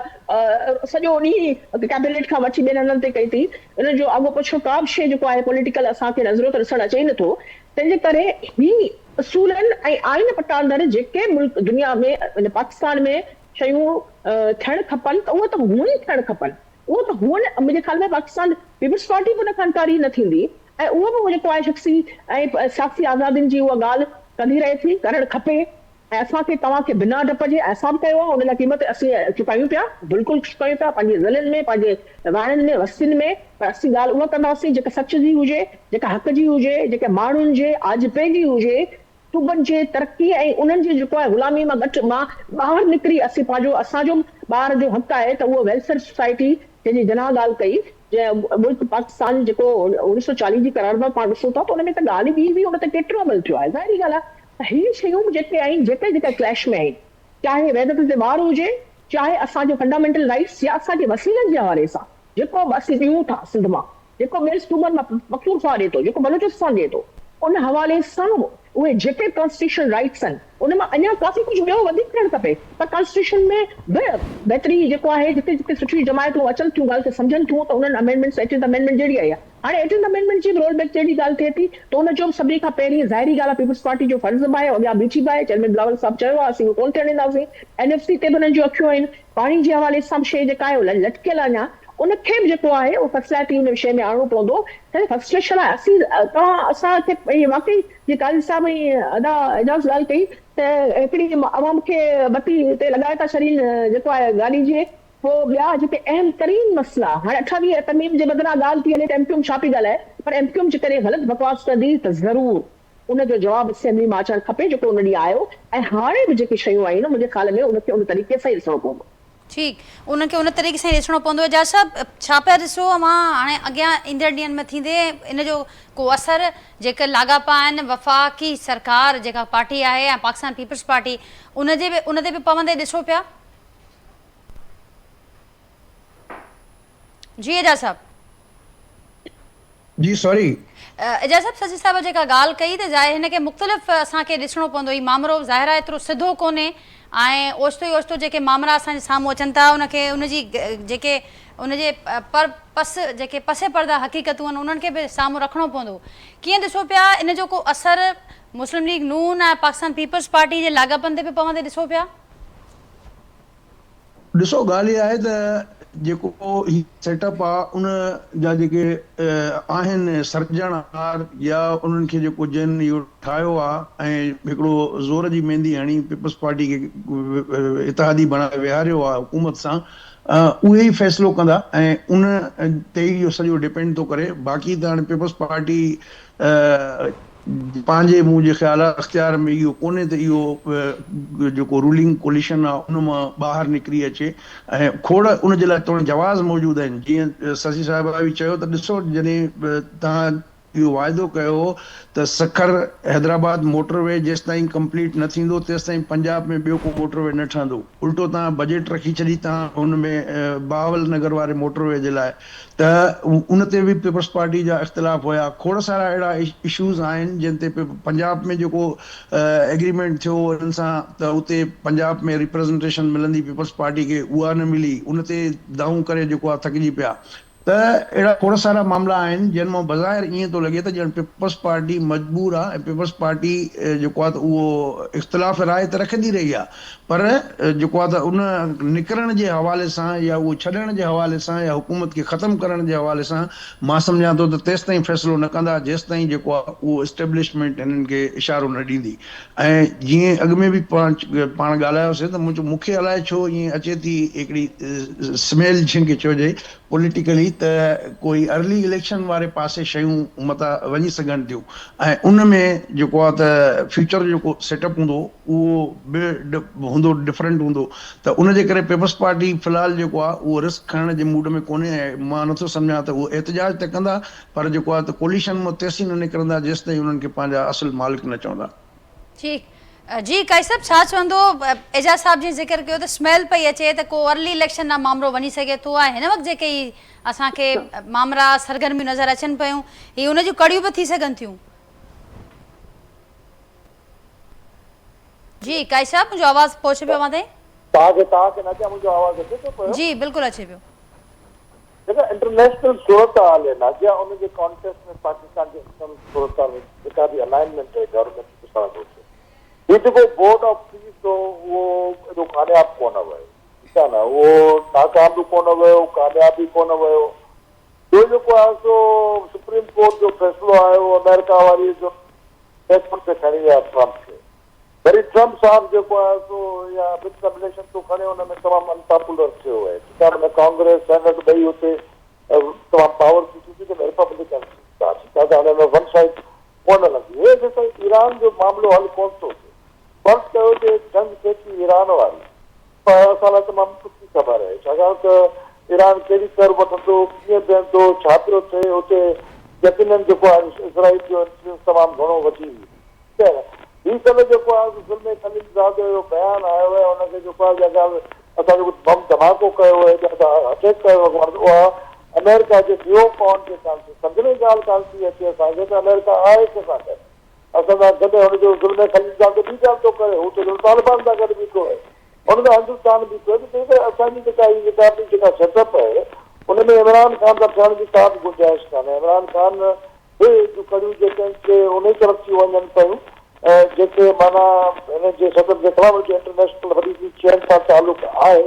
सॼो ॾींहुं कैबिनेट खां वठी ॿियनि हंधनि ते कई थी उन जो अॻो पुछो का बि शइ जेको आहे पॉलिटिकल असांखे नज़रो त ॾिसणु अचे ई नथो तंहिंजे करे ही उसूल आहिनि ऐं आइन पटाईंदड़ जेके मुल्क दुनिया में पाकिस्तान में शयूं थियणु खपनि त उहे त हूअं ई थियणु खपनि उहो त हुअं मुंहिंजे ख़्याल में पाकिस्तान पीपल्स पार्टी बि उन खनकारी न थींदी ऐं उहो बि जेको आहे शख़्सी ऐं सियासी आज़ादियुनि जी उहा ॻाल्हि कंदी रहे थी करणु खपे ऐं असांखे तव्हांखे बिना डप जे अहसाब कयो आहे हुन लाइ क़ीमत असीं चुकायूं पिया बिल्कुलु चुकायूं पिया पंहिंजे ज़िलनि में पंहिंजे वाणनि में वस्तियुनि में पर असीं ॻाल्हि उहा कंदासीं जेका सच जी हुजे जेका हक़ जी हुजे जेके माण्हुनि जे आजिपे जी हुजे सूबनि जे तरक़ी ऐं उन्हनि जी जेको आहे ग़ुलामी मां घटि मां ॿाहिरि निकिरी असीं पंहिंजो असांजो ॿार जो हक़ आहे त उहो वेलफेयर सोसाइटी जंहिंजी जना ॻाल्हि कई जंहिं मुल्क पाकिस्तान जेको 1940 जी करारदाद पाण ॾिसूं था त उन में त ॻाल्हि ॿी हुई उन ते केतिरो अमल थियो आहे ज़ाहिरी ॻाल्हि आहे त हीअ शयूं जेके आहिनि जेके जेके क्लैश में आहिनि चाहे वहदत ते ॿार हुजे चाहे असांजो फंडामेंटल राइट्स या असांजे वसीलनि जे हवाले सां जेको असीं ॾियूं था सिंध मां जेको ॿियनि सूबनि मां पख्तूनख्वा ॾिए थो जेको बलूचिस्तान ॾिए थो उन हवाले सां उहे जेके कॉन्स्टिट्यूशन राइट्स आहिनि उन मां अञा काफ़ी कुझु ॿियो वधीक थियणु खपे पर कॉन्स्टिट्यूशन में बि बहितरी जेको आहे जिते जिते सुठी जमायतूं अचनि थियूं ॻाल्हि खे सम्झनि थियूं त उन्हनि अमेंडमेंट्स 18th अमेंडमेंट जहिड़ी आई आहे हाणे 18th अमेंडमेंट जी रोल बैक जहिड़ी ॻाल्हि थिए थी त उनजो बि सभिनी खां पहिरीं ज़ाहिरी ॻाल्हि आहे पीपल्स पार्टी जो फर्ज़ बि आहे अॻियां बीठी बि आहे चेयरमैन बिलावल साहब चयो आहे असीं कोन थियण ॾींदासीं एनएफसी ते बि हुननि जूं अखियूं आहिनि पाणी जे हवाले सां शइ जेका आहे लटकियल आहे अञा उनखे बि जेको आहे उहो फैसिलिटी उन विषय में आणणो पवंदो त फ्रस्ट्रेशन आहे असीं तव्हां असांखे वाकई जीअं काली साहब ऐं अदा एजाज़ ॻाल्हि कई त हिकिड़ी अवाम खे बत्ती ते लॻाए था छॾीनि जेको आहे गाॾी जे पोइ ॿिया जेके अहम तरीन मसइला हाणे 28 तरमीम जे बदिरां ॻाल्हि थी हले त एमक्यूएम छा पई ॻाल्हाए पर एमक्यूएम जे करे ग़लति बकवास कंदी त ज़रूरु उनजो जवाबु असेंबली मां अचणु खपे जेको उन ॾींहुं आयो ऐं हाणे बि जेके शयूं आहिनि मुंहिंजे ख़्याल में उनखे उन तरीक़े सां ई ॾिसणो पवंदो ठीकु उनखे उन तरीक़े सां ई ॾिसणो पवंदो एजाज साहब छा पिया ॾिसो मां हाणे अॻियां ईंदड़ ॾींहंनि में थींदे इन जो को असरु जेके लाॻापा आहिनि वफ़ाक़ी सरकार जेका पार्टी आहे ऐं पाकिस्तान पीपल्स पार्टी उन ते बि पवंदे ॾिसो पिया जी एजाज साहब जी सॉरी एजाज साहब सची साहब जेका ॻाल्हि कई त हिनखे मुख़्तलिफ़ असांखे ॾिसणो पवंदो ही मामिलो ज़ाहिर आहे एतिरो सिधो कोन्हे ऐं ओचितो ई ओचितो जेके मामला असांजे साम्हूं अचनि था उनखे उनजी जेके उनजे जेके पसे पर्दा हक़ीक़तूं आहिनि उन्हनि खे बि साम्हूं रखिणो पवंदो। कीअं ॾिसो पिया इन जो को असरु मुस्लिम लीग नून ऐं पाकिस्तान पीपल्स पार्टी जे लाॻापन ते बि पवंदे ॾिसो पिया? ॾिसो ॻाल्हि इहा आहे त जेको ही सेटअप आहे उन जा जेके आहिनि सर्जनहार या उन्हनि खे जेको जिन इहो ठाहियो आहे ऐं हिकिड़ो ज़ोर जी मेहंदी हणी पीपल्स पार्टी खे इतिहादी बणाए विहारियो आहे हुकूमत सां, उहे ई फ़ैसिलो कंदा ऐं उन ते ई इहो सॼो डिपेंड थो करे। बाक़ी त हाणे पीपल्स पार्टी पंहिंजे मुंहिंजे ख़्याल अख़्तियार में इहो कोन्हे त इहो जेको रूलिंग कोलिशन आहे उन मां ॿाहिरि निकिरी अचे ऐं खोड़ उन जे लाइ थोरा जवाज़ मौजूदु आहिनि। जीअं शशि साहिबा बि चयो त ॾिसो जॾहिं तव्हां इहो वाइदो कयो त सखर हैदराबाद मोटरवे जेसि ताईं कंप्लीट न थींदो तेसि ताईं पंजाब में ॿियो को मोटरवे न ठहंदो। उल्टो तव्हां बजट रखी छॾी तव्हां हुन में बावल नगर वारे मोटरवे जे लाइ, त उन ते बि पीपल्स पार्टी जा इख़्तिलाफ़ हुया। खोड़ सारा अहिड़ा इशूज़ आहिनि जिन ते पंजाब में जेको एग्रीमेंट थियो उन्हनि सां त उते पंजाब में रिप्रेज़ेंटेशन मिलंदी पीपल्स पार्टी खे, उहा न मिली, उन ते दाऊं करे जेको आहे थकिजी पिया। त अहिड़ा खोड़ सारा मामला आहिनि जिन मां बज़ाहिर ईअं थो लॻे त ॼण पीपल्स पार्टी मजबूर आहे ऐं पीपल्स पार्टी जेको आहे त उहो इख़्तिलाफ़ राय त रखंदी रही आहे, पर जेको आहे त उन निकिरण जे हवाले सां या उहो छॾण जे हवाले सां या हुकूमत खे ख़तमु करण जे हवाले सां मां सम्झां थो त तेसि ताईं फ़ैसिलो न कंदा जेसि ताईं जेको आहे उहो इस्टेब्लिशमेंट हिननि खे इशारो न ॾींदी। ऐं जीअं अॻु में बि पाण ॻाल्हायोसीं त मूंखे अलाए छो ईअं अचे थी हिकिड़ी स्मेल जंहिंखे चइजे पॉलिटिकली त कोई अर्ली इलेक्शन वारे पासे शयूं मता वञी सघनि थियूं ऐं उन में जेको आहे त फ्यूचर जेको सेटअप हूंदो उहो बि हूंदो डिफरेंट हूंदो। त उन जे करे पीपल्स पार्टी फ़िलहालु जेको आहे उहो रिस्क खणण जे मूड में कोन्हे ऐं मां नथो सम्झां त उहो एहतजाज त कंदा, पर जेको आहे त कोलिशन मां तेसीं न निकिरंदा जेसि ताईं उन्हनि खे पंहिंजा असुल मालिक न चवंदा। ठीकु जी, काई साहिब छा चवंदो? एजाज साहिब जी ज़िक्र कयो त स्मेल पई अचे त को अर्ली इलेक्शन ना मामिलो वञी सघे थो ऐं हिन वक़्तु जेके ई असांखे मामला सरगर्मियूं नज़र अचनि पियूं ही उन जूं कड़ियूं बि थी सघनि थियूं। जी काई साहिब मुंहिंजो आवाज़ पहुचे पियो मां तव्हांखे न अचे मुंहिंजो आवाज़ अचे थो पियो? जी बिल्कुलु अचे पियो। जेका इंटरनेशनल सूरत हाल आहे नाज़िया उन जे कॉन्टेक्स्ट में पाकिस्तान जे इंटरनल सूरत हाल में जेका बि अलाइनमेंट आहे गवर्नमेंट ॾिसण थो अचे, हीउ जेको बोर्ड ऑफ पीस हो उहो एॾो कामयाबु कोन वियो, ठीकु आहे न, उहो नाकाम बि कोन वियो, कामयाब बि कोन वियो। ॿियो जेको आहे सो सुप्रीम कोर्ट जो फ़ैसिलो आयो अमेरिका वारी जो फैसलो ते खणी विया ट्रम्प खे, वरी ट्रम्प साहिब जेको आहे सो या विद कॉम्बिनेशन तो खणे हुन में तमामु अनपॉपुलर थियो आहे, ठीकु आहे न, कांग्रेस सेनेट ॿई हुते तमामु पावर थी त रिपब्लिकन ठीकु आहे, हुन में वन साइड कोन लॻी। हे जेको ईरान जो मामिलो हल कोन थो थिए, फर्ज़ कयो जे जंग थिए थी ईरान वारी, पर असां लाइ तमामु सुठी ख़बर आहे, छाकाणि त ईरान कहिड़ी कर वठंदो, कीअं बीहंदो, छा पियो थिए हुते, यकीनन जेको आहे इसराइल जो इंफ्लुएंस तमामु घणो वधी वियो, ठीकु आहे न। हीउ सभु जेको आहे ज़ुल्म ख़लीलज़ाद जो बयानु आयो आहे, हुनखे जेको आहे जेका असां जेको बम धमाको कयो आहे, अटैक कयो आहे, उहा अमेरिका जे ॿियो कौन खे कान थी सम्झण जी ॻाल्हि कान थी अचे असांखे त अमेरिका आहे किथां गॾु, असां सां गॾु हुनजो ज़ुल्म ख़लीलज़ाद ॿी ॻाल्हि थो करे, हू त तालिबान सां गॾु बीठो आहे, हुन में हिंदुस्तान बीठो आहे, त असांजी जेका सेटअप आहे उन में इमरान ख़ान सां थियण जी का बि गुंजाइश कान्हे। इमरान ख़ान जूं कड़ियूं जेके आहिनि उन तरफ़ थी वञनि पियूं जेके माना हिन जे सेटअप जे तमामु इंटरनेशनल वॾी चइनि सां तालुक आहे,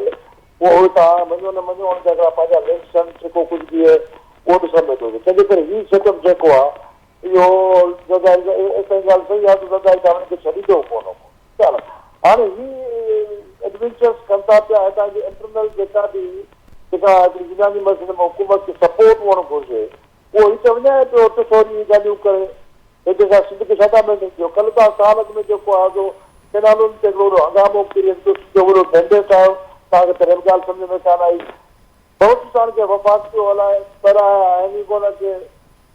उहो तव्हां मञो न मञो हुन जा हिकिड़ा पंहिंजा लिंक्स आहिनि, जेको कुझु बि आहे उहो ॾिसण में थो अचे। तंहिंजे करे हीउ सेटअप जेको आहे इहो ॻाल्हि सही आहे त हुनखे छॾींदो कोन हो, ठीकु आहे न। हाणे हीउ एडवेंचर्स कनि था पिया हितां जी इंटरनल जेका यूनानी मस्जिद में हुकूमत खे सपोर्ट हुअणु घुरिजे, उहो ही त वञे पियो हुते थोरी ॻाल्हियूं करे, हिते खां सिंध खे छॾामेंट थियो, कल्ह खां साल में जेको आहे सो केनालुनि ते हिकिड़ो हंगामो वॾो बैंडेट आयो, तव्हांखे त ॻाल्हि सम्झ में कान आई, बलोचिस्तान खे वफ़ाक़ पियो हलाए, पर आहिनि कोन के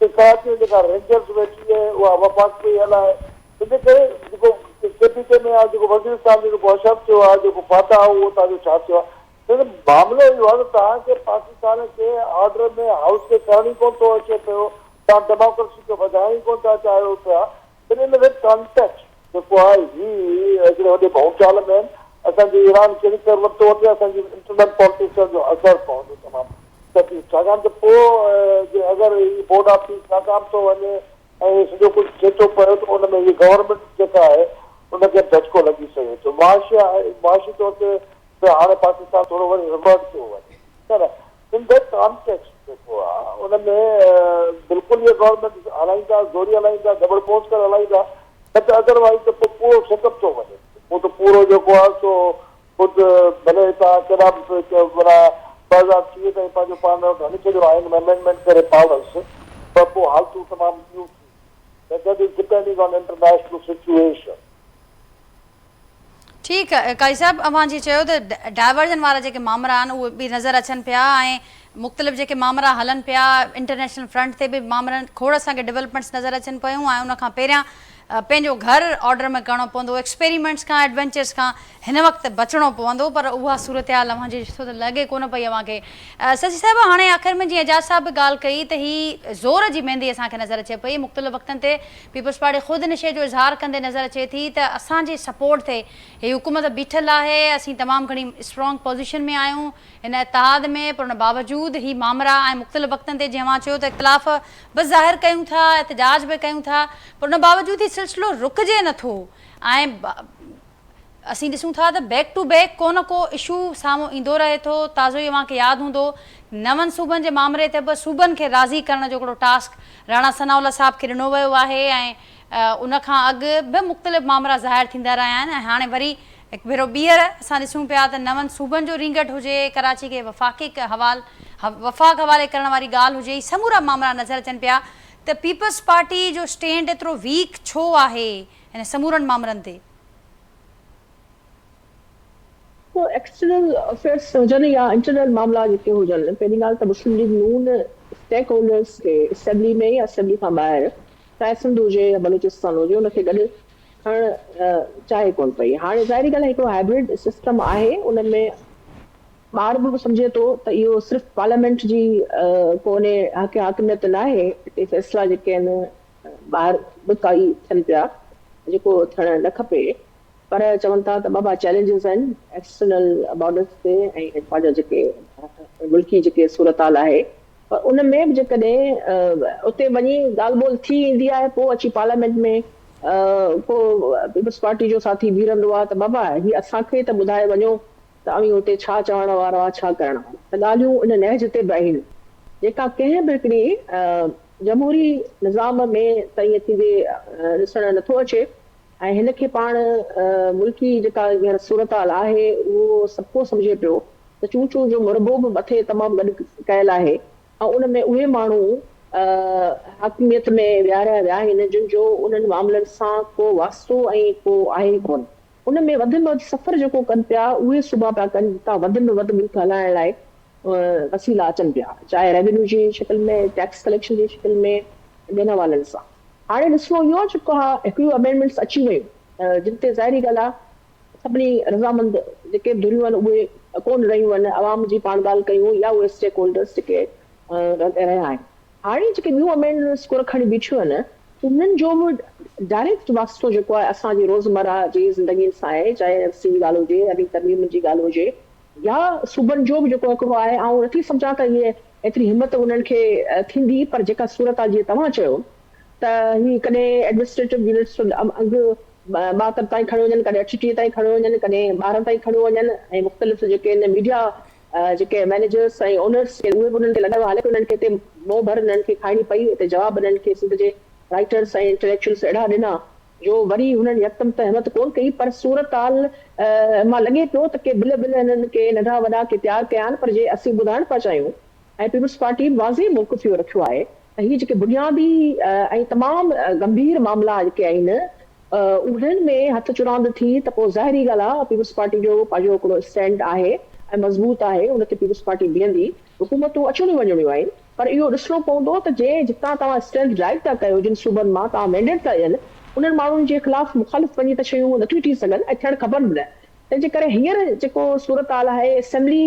कराची जेका रेंजर्स वेठी आहे उहा वफ़ाक़ पई हलाए, तंहिंजे करे जेको केपीके में आहे, जेको वज़ीरस्तान जो जेको अशरफ थियो आहे, जेको फाता उहो तव्हांजो छा थियो आहे, मामिलो इहो आहे त तव्हांखे पाकिस्तान खे ऑर्डर में हाउस खे करण ई कोन थो अचे पियो, तव्हां डेमोक्रेसी खे वधाइण ई कोन था चाहियो पिया, तॾहिं इन विद कॉन्टेक्स्ट जेको आहे ही हिकिड़े वॾे भौचाल में असांजे ईरान कहिड़ी तरह वरितो वठे असांजी इंटरनल पॉलिटिक्स जो असरु पवंदो तमामु त छाकाणि त पोइ अगरि ही बोर्ड ऑफ पीस नाकाम थो वञे ऐं सॼो कुझु थिए थो पियो त उन में हीअ गवर्नमेंट जेका आहे उनखे झटको लॻी सघे थो। मुआशी तौर ते त हाणे पाकिस्तान थोरो वरी रिवर्ट थो वञे त इन दैट कॉन्टेक्स्ट जेको आहे उन में बिल्कुलु इहे गवर्नमेंट हलाईंदा ज़ोरी हलाईंदा डबल पोस्ट करे हलाईंदा न त अदरवाइज़ त पोइ पूरो सेटअप थो वञे पोइ त पूरो जेको आहे सो ख़ुदि भले तव्हां कहिड़ा बि माना 2030 ताईं पंहिंजो पाण हणी छॾियो आहिनि अमेंडमेंट करे पावर्स पर पोइ हालतूं तमामु ॿियूं थी that is depending on international situation. ठीकु आहे काई साहिबु अवां जी चयो त डाइवर्जन वारा जेके मामला आहिनि उहे बि नज़र अचनि पिया ऐं मुख़्तलिफ़ जेके मामला हलनि पिया इंटरनेशनल फ्रंट ते बि मामलनि खोड़ असांखे डेवलपमेंट्स नज़र अचनि पियूं ऐं उनखां पहिरियां पंहिंजो घर ऑर्डर में करिणो पवंदो एक्सपेरिमेंट्स खां एडवेंचर्स खां हिन वक़्तु बचिणो पवंदो पर उहा सूरत हाल अव्हां जी ॾिसो त लॻे कोन पई अव्हांखे। सची साहिबु हाणे आख़िर में जीअं एजाज़ साहिब बि ॻाल्हि कई त ही ज़ोर जी मेहंदी असांखे नज़र अचे पई मुख़्तलिफ़ वक़्तनि ते पीपल्स पार्टी ख़ुदि इन शइ जो इज़हार कंदे नज़र अचे थी त असांजे सपोर्ट ते हीअ हुकूमत बीठल आहे असीं तमामु घणी स्ट्रॉन्ग पोज़ीशन में आहियूं हिन इतिहाद में पर उन बावजूदि ही मामला ऐं मुख़्तलिफ़ वक़्तनि ते जीअं मां चयो त इख़्तिलाफ़ बि ज़ाहिर कयूं था एहतजाज बि कयूं था पर उन बावजूदि ही सिलसिलो रुकिजे नथो ऐं असीं ॾिसूं था त बैक टू बैक को न को इशू साम्हूं ईंदो रहे थो। ताज़ो ई अव्हांखे यादि हूंदो 9 सूबनि जे मामले ते बि सूबनि खे राज़ी करण जो हिकिड़ो टास्क राणा सनाउल्ला साहिब खे ॾिनो वियो आहे ऐं उनखां अॻु बि मुख़्तलिफ़ मामला ज़ाहिर थींदा रहिया आहिनि ऐं हाणे वरी हिकु भेरो ॿीहर असां ॾिसूं पिया त 9 सूबनि जो रिंगट हुजे कराची खे वफ़ाक हवाले करण वारी ॻाल्हि हुजे ही समूरा मामला नज़र अचनि पिया त पीपल्स पार्टी जो स्टैंड एतिरो वीक छो आहे हिन समूरनि मामलनि ते? एक्सटर्नल अफेयर्स हुजनि या इंटरनल मामला जेके हुजनि पहिरीं ॻाल्हि त मुस्लिम लीग नून स्टेक होल्डर्स खे असेंबली में या असेंबली खां ॿाहिरि चाहे सिंध हुजे या बलूचिस्तान हुजे उनखे गॾु खणणु चाहे कोन पई। हाणे ज़ाहिरी ॻाल्हि आहे हिकिड़ो हाइब्रिड सिस्टम आहे उन में ॿार बि सम्झे थो त इहो सिर्फ़ु पार्लियामेंट जी कोन्हे हाकिमियत न आहे हिते फ़ैसिला जेके आहिनि ॿाहिरि बि काई थियनि पिया जेको थियणु न खपे पर चवनि था त बाबा चैलेंजिस आहिनि एक्सटर्नल बॉर्डर्स ते ऐं पंहिंजा जेके मुल्की जेके सूरत हाल आहे पर उन में बि जेकॾहिं उते वञी ॻाल्हि ॿोल थी ईंदी आहे पोइ अची पार्लियामेंट में को पीपल्स पार्टी जो साथी बीहंदो आहे त बाबा हीअ असांखे त ॿुधाए वञो त अवी हुते छा चवण वारो आहे छा करणो आहे त ॻाल्हियूं उन नहज ते बि आहिनि जेका कंहिं बि हिकिड़ी जमहूरी निज़ाम में त ईअं थींदे ॾिसणु नथो अचे ऐं हिनखे पाण मुल्की जेका हींअर सूरत हाल आहे उहो सभु को सम्झे पियो त चूं चूं जो मुरबो बि मथे तमामु गॾु कयल आहे ऐं उन में उहे माण्हू हाकिमियत में विहारिया विया आहिनि जिन जो उन्हनि मामलनि सां को वास्तो ऐं को आहे कोन उन में वधि में वधि सफ़र जेको कनि पिया उहे सूबा पिया कनि हितां वधि में वधि मुल्क हलाइण लाइ वसीला अचनि पिया चाहे रेवेन्यू जी शिकिल में टैक्स कलेक्शन जी शिकिल में ॾिण वारनि सां। हाणे ॾिसणो इहो जेको आहे हिकिड़ियूं अमेंडमेंट्स अची वयूं जिन ते ज़ाहिरी ॻाल्हि आहे सभिनी रज़ामंद जेके धुरियूं आहिनि उहे कोन रहियूं आहिनि अवाम जी पाण ॻाल्हि कयूं या उहे स्टेक होल्डर्स जेके रहिया आहिनि। हाणे जेके ॿियूं अमेंडमेंट्स को खणी बीठियूं आहिनि उन्हनि जो बि डायरेक्ट वास्तो जेको आहे असांजी रोज़मर्रा जी ज़िंदगी सां आहे चाहे एफसी जी ॻाल्हि हुजे या तरमीम जी ॻाल्हि हुजे या सूबनि जो बि जेको हिकिड़ो आहे ऐं नथी सम्झां त इहे एतिरी हिमत उन्हनि खे थींदी पर जेका सूरत आहे जीअं तव्हां चयो त ही कॾहिं एडमिनिस्ट्रेटिव यूनिट्स अघु 72 ताईं खणी वञनि कॾहिं 38 ताईं खणी वञनि कॾहिं 12 ताईं खणी वञनि ऐं मुख़्तलिफ़ जेके आहिनि मीडिया जेके मैनेजर्स ऐं ओनर्स उहे बि उन्हनि खे लॻायो हाले उन्हनि खे हिते मोह भर उन्हनि खे खाइणी पई हिते जवाबु उन्हनि खे सिंध जे राइटर्स ऐं इंटेलेक्चुअल्स अहिड़ा ॾिना जो वरी हुननि यकदम त हिमत कोन कई पर सूरत हाल मां लॻे पियो त के बिल हिननि के नंढा वॾा के तयारु कया आहिनि पर जे असीं ॿुधाइण पिया चाहियूं ऐं पीपल्स पार्टी वाज़े मौक़िफ़ इहो रखियो आहे त हीअ जेके बुनियादी ऐं तमामु गंभीर मामला जेके आहिनि उन्हनि में हथ चुरांद थी त पोइ ज़ाहिरी ॻाल्हि आहे पीपल्स पार्टी जो पंहिंजो हिकिड़ो स्टैंड आहे ऐं मज़बूत आहे उन ते पीपल्स पार्टी बीहंदी हुकूमतूं अचणियूं वञणियूं आहिनि पर इहो ॾिसणो पवंदो त जे जितां तव्हां स्टैंड ड्राइव था कयो जिन सूबनि मां तव्हां मैंडेट था ॾियनि उन्हनि माण्हुनि जे ख़िलाफ़ मुख़ालिफ़ वञी त शयूं नथियूं थी सघनि ऐं थियणु खपनि बि न तंहिंजे करे हींअर जेको सूरत हाल आहे असेंबली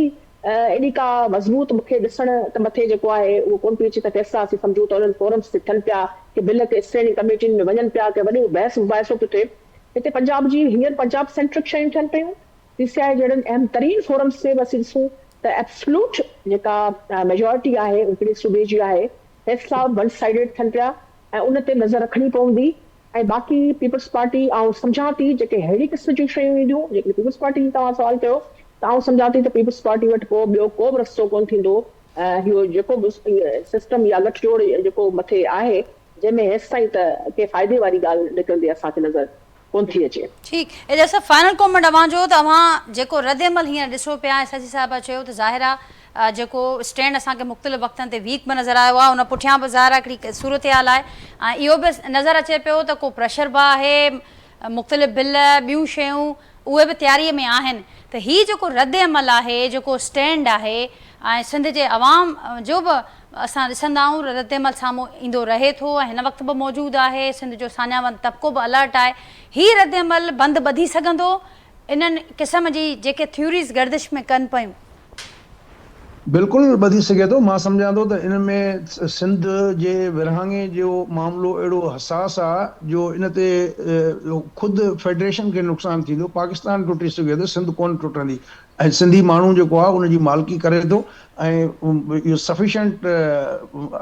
एॾी का मज़बूत मूंखे ॾिसण त मथे जेको आहे उहो कोन पई अचे त फ़ैसिला असीं सम्झूं त उन्हनि फोरम्स ते थियनि पिया की बिल खे स्टैंडिंग कमेटियुनि में वञनि पिया की वॾियूं बहस मुबाहिसो पियो थिए हिते पंजाब जी हींअर पंजाब सेंट्रिक शयूं थियनि पियूं PCI जहिड़नि अहम तरीन फोरम्स ते बि ॾिसूं त एब्सलूट जेका मेजोरिटी आहे हिकिड़े सूबे जी आहे फैसला वन साइडेड थियनि पिया ऐं उन ते नज़र रखणी पवंदी ऐं बाक़ी पीपल्स पार्टी ऐं सम्झां थी जेके अहिड़ी क़िस्म जूं शयूं ईंदियूं जेके पीपल्स पार्टी तव्हां सवाल कयो त आउं सम्झां थी त पीपल्स पार्टी वटि को ॿियो को बि रस्तो कोन थींदो इहो जेको बि सिस्टम या गठजोड़ जेको मथे आहे जंहिंमें हेसि ताईं त के फ़ाइदे वारी ॻाल्हि निकिरंदी असांखे नज़र कोन थी अचे। ठीकु एॾा सभु फाइनल कॉमेंट अवांजो तव्हां जेको रद्द अमल हींअर ॾिसो पिया सची साहिबा चयो त ज़ाहिर आहे जेको स्टैंड असांखे मुख़्तलिफ़ वक़्तनि ते वीक बि नज़र आयो आहे उन पुठियां बि ज़ाहिर आहे हिकिड़ी सूरत हाल आहे ऐं इहो बि नज़र अचे पियो त को प्रेशर बि आहे मुख़्तलिफ़ बिल ॿियूं शयूं उहे बि तयारीअ में आहिनि त हीअ जेको रद्द अमल आहे जेको स्टैंड आहे ऐं सिंध जे अवाम जो बि असां ॾिसंदा आहियूं रद्द अमल साम्हूं ईंदो रहे थो ऐं हिन वक़्तु बि मौजूदु आहे सिंध जो सान्यावंत तबिको बि अलर्ट आहे हीअ रद्द अमल बंदि ॿधी सघंदो इन्हनि क़िस्म जी जेके थ्यूरीज़ गर्दिश में कनि पियूं? बिल्कुलु ॿधी सघे थो। मां सम्झां थो त इन में सिंध जे विरहाङे जो मामिलो अहिड़ो हसास आहे जो इन ते ख़ुदि फेडरेशन खे नुक़सानु थींदो पाकिस्तान टुटी सघे थो सिंध कोन टुटंदी ऐं सिंधी माण्हू जेको आहे उनजी मालिकी करे थो ऐं इहो सफिशेंट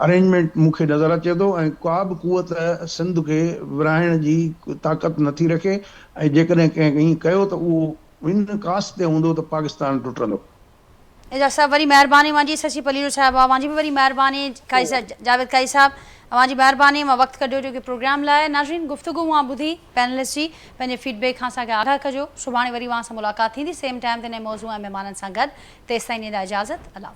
अरेंजमेंट मूंखे नज़र अचे थो ऐं का बि कुवत सिंध खे विरहाइण जी ताक़त नथी रखे ऐं जेकॾहिं कंहिं ईअं कयो त उहो इन कास्ट ते हूंदो त पाकिस्तान टुटंदो। एजाज साहब वरी महिरबानी मुंहिंजी सची पलीरो साहिब आहे मुंहिंजी बि वरी महिरबानी काई जावेद काई साहब अवांजी महिरबानी मां वक़्तु कढियो जेके प्रोग्राम लाइ नाज़रीन गुफ़्तगू मां ॿुधी पैनलिस्ट जी पंहिंजे फीडबैक खां असांखे आगाह कजो सुभाणे वरी वहां सां मुलाक़ात थींदी सेम टाइम ते नए मौज़ू ऐं महिमाननि सां गॾु तेसिताईं ॾींदा इजाज़त अल्लाह।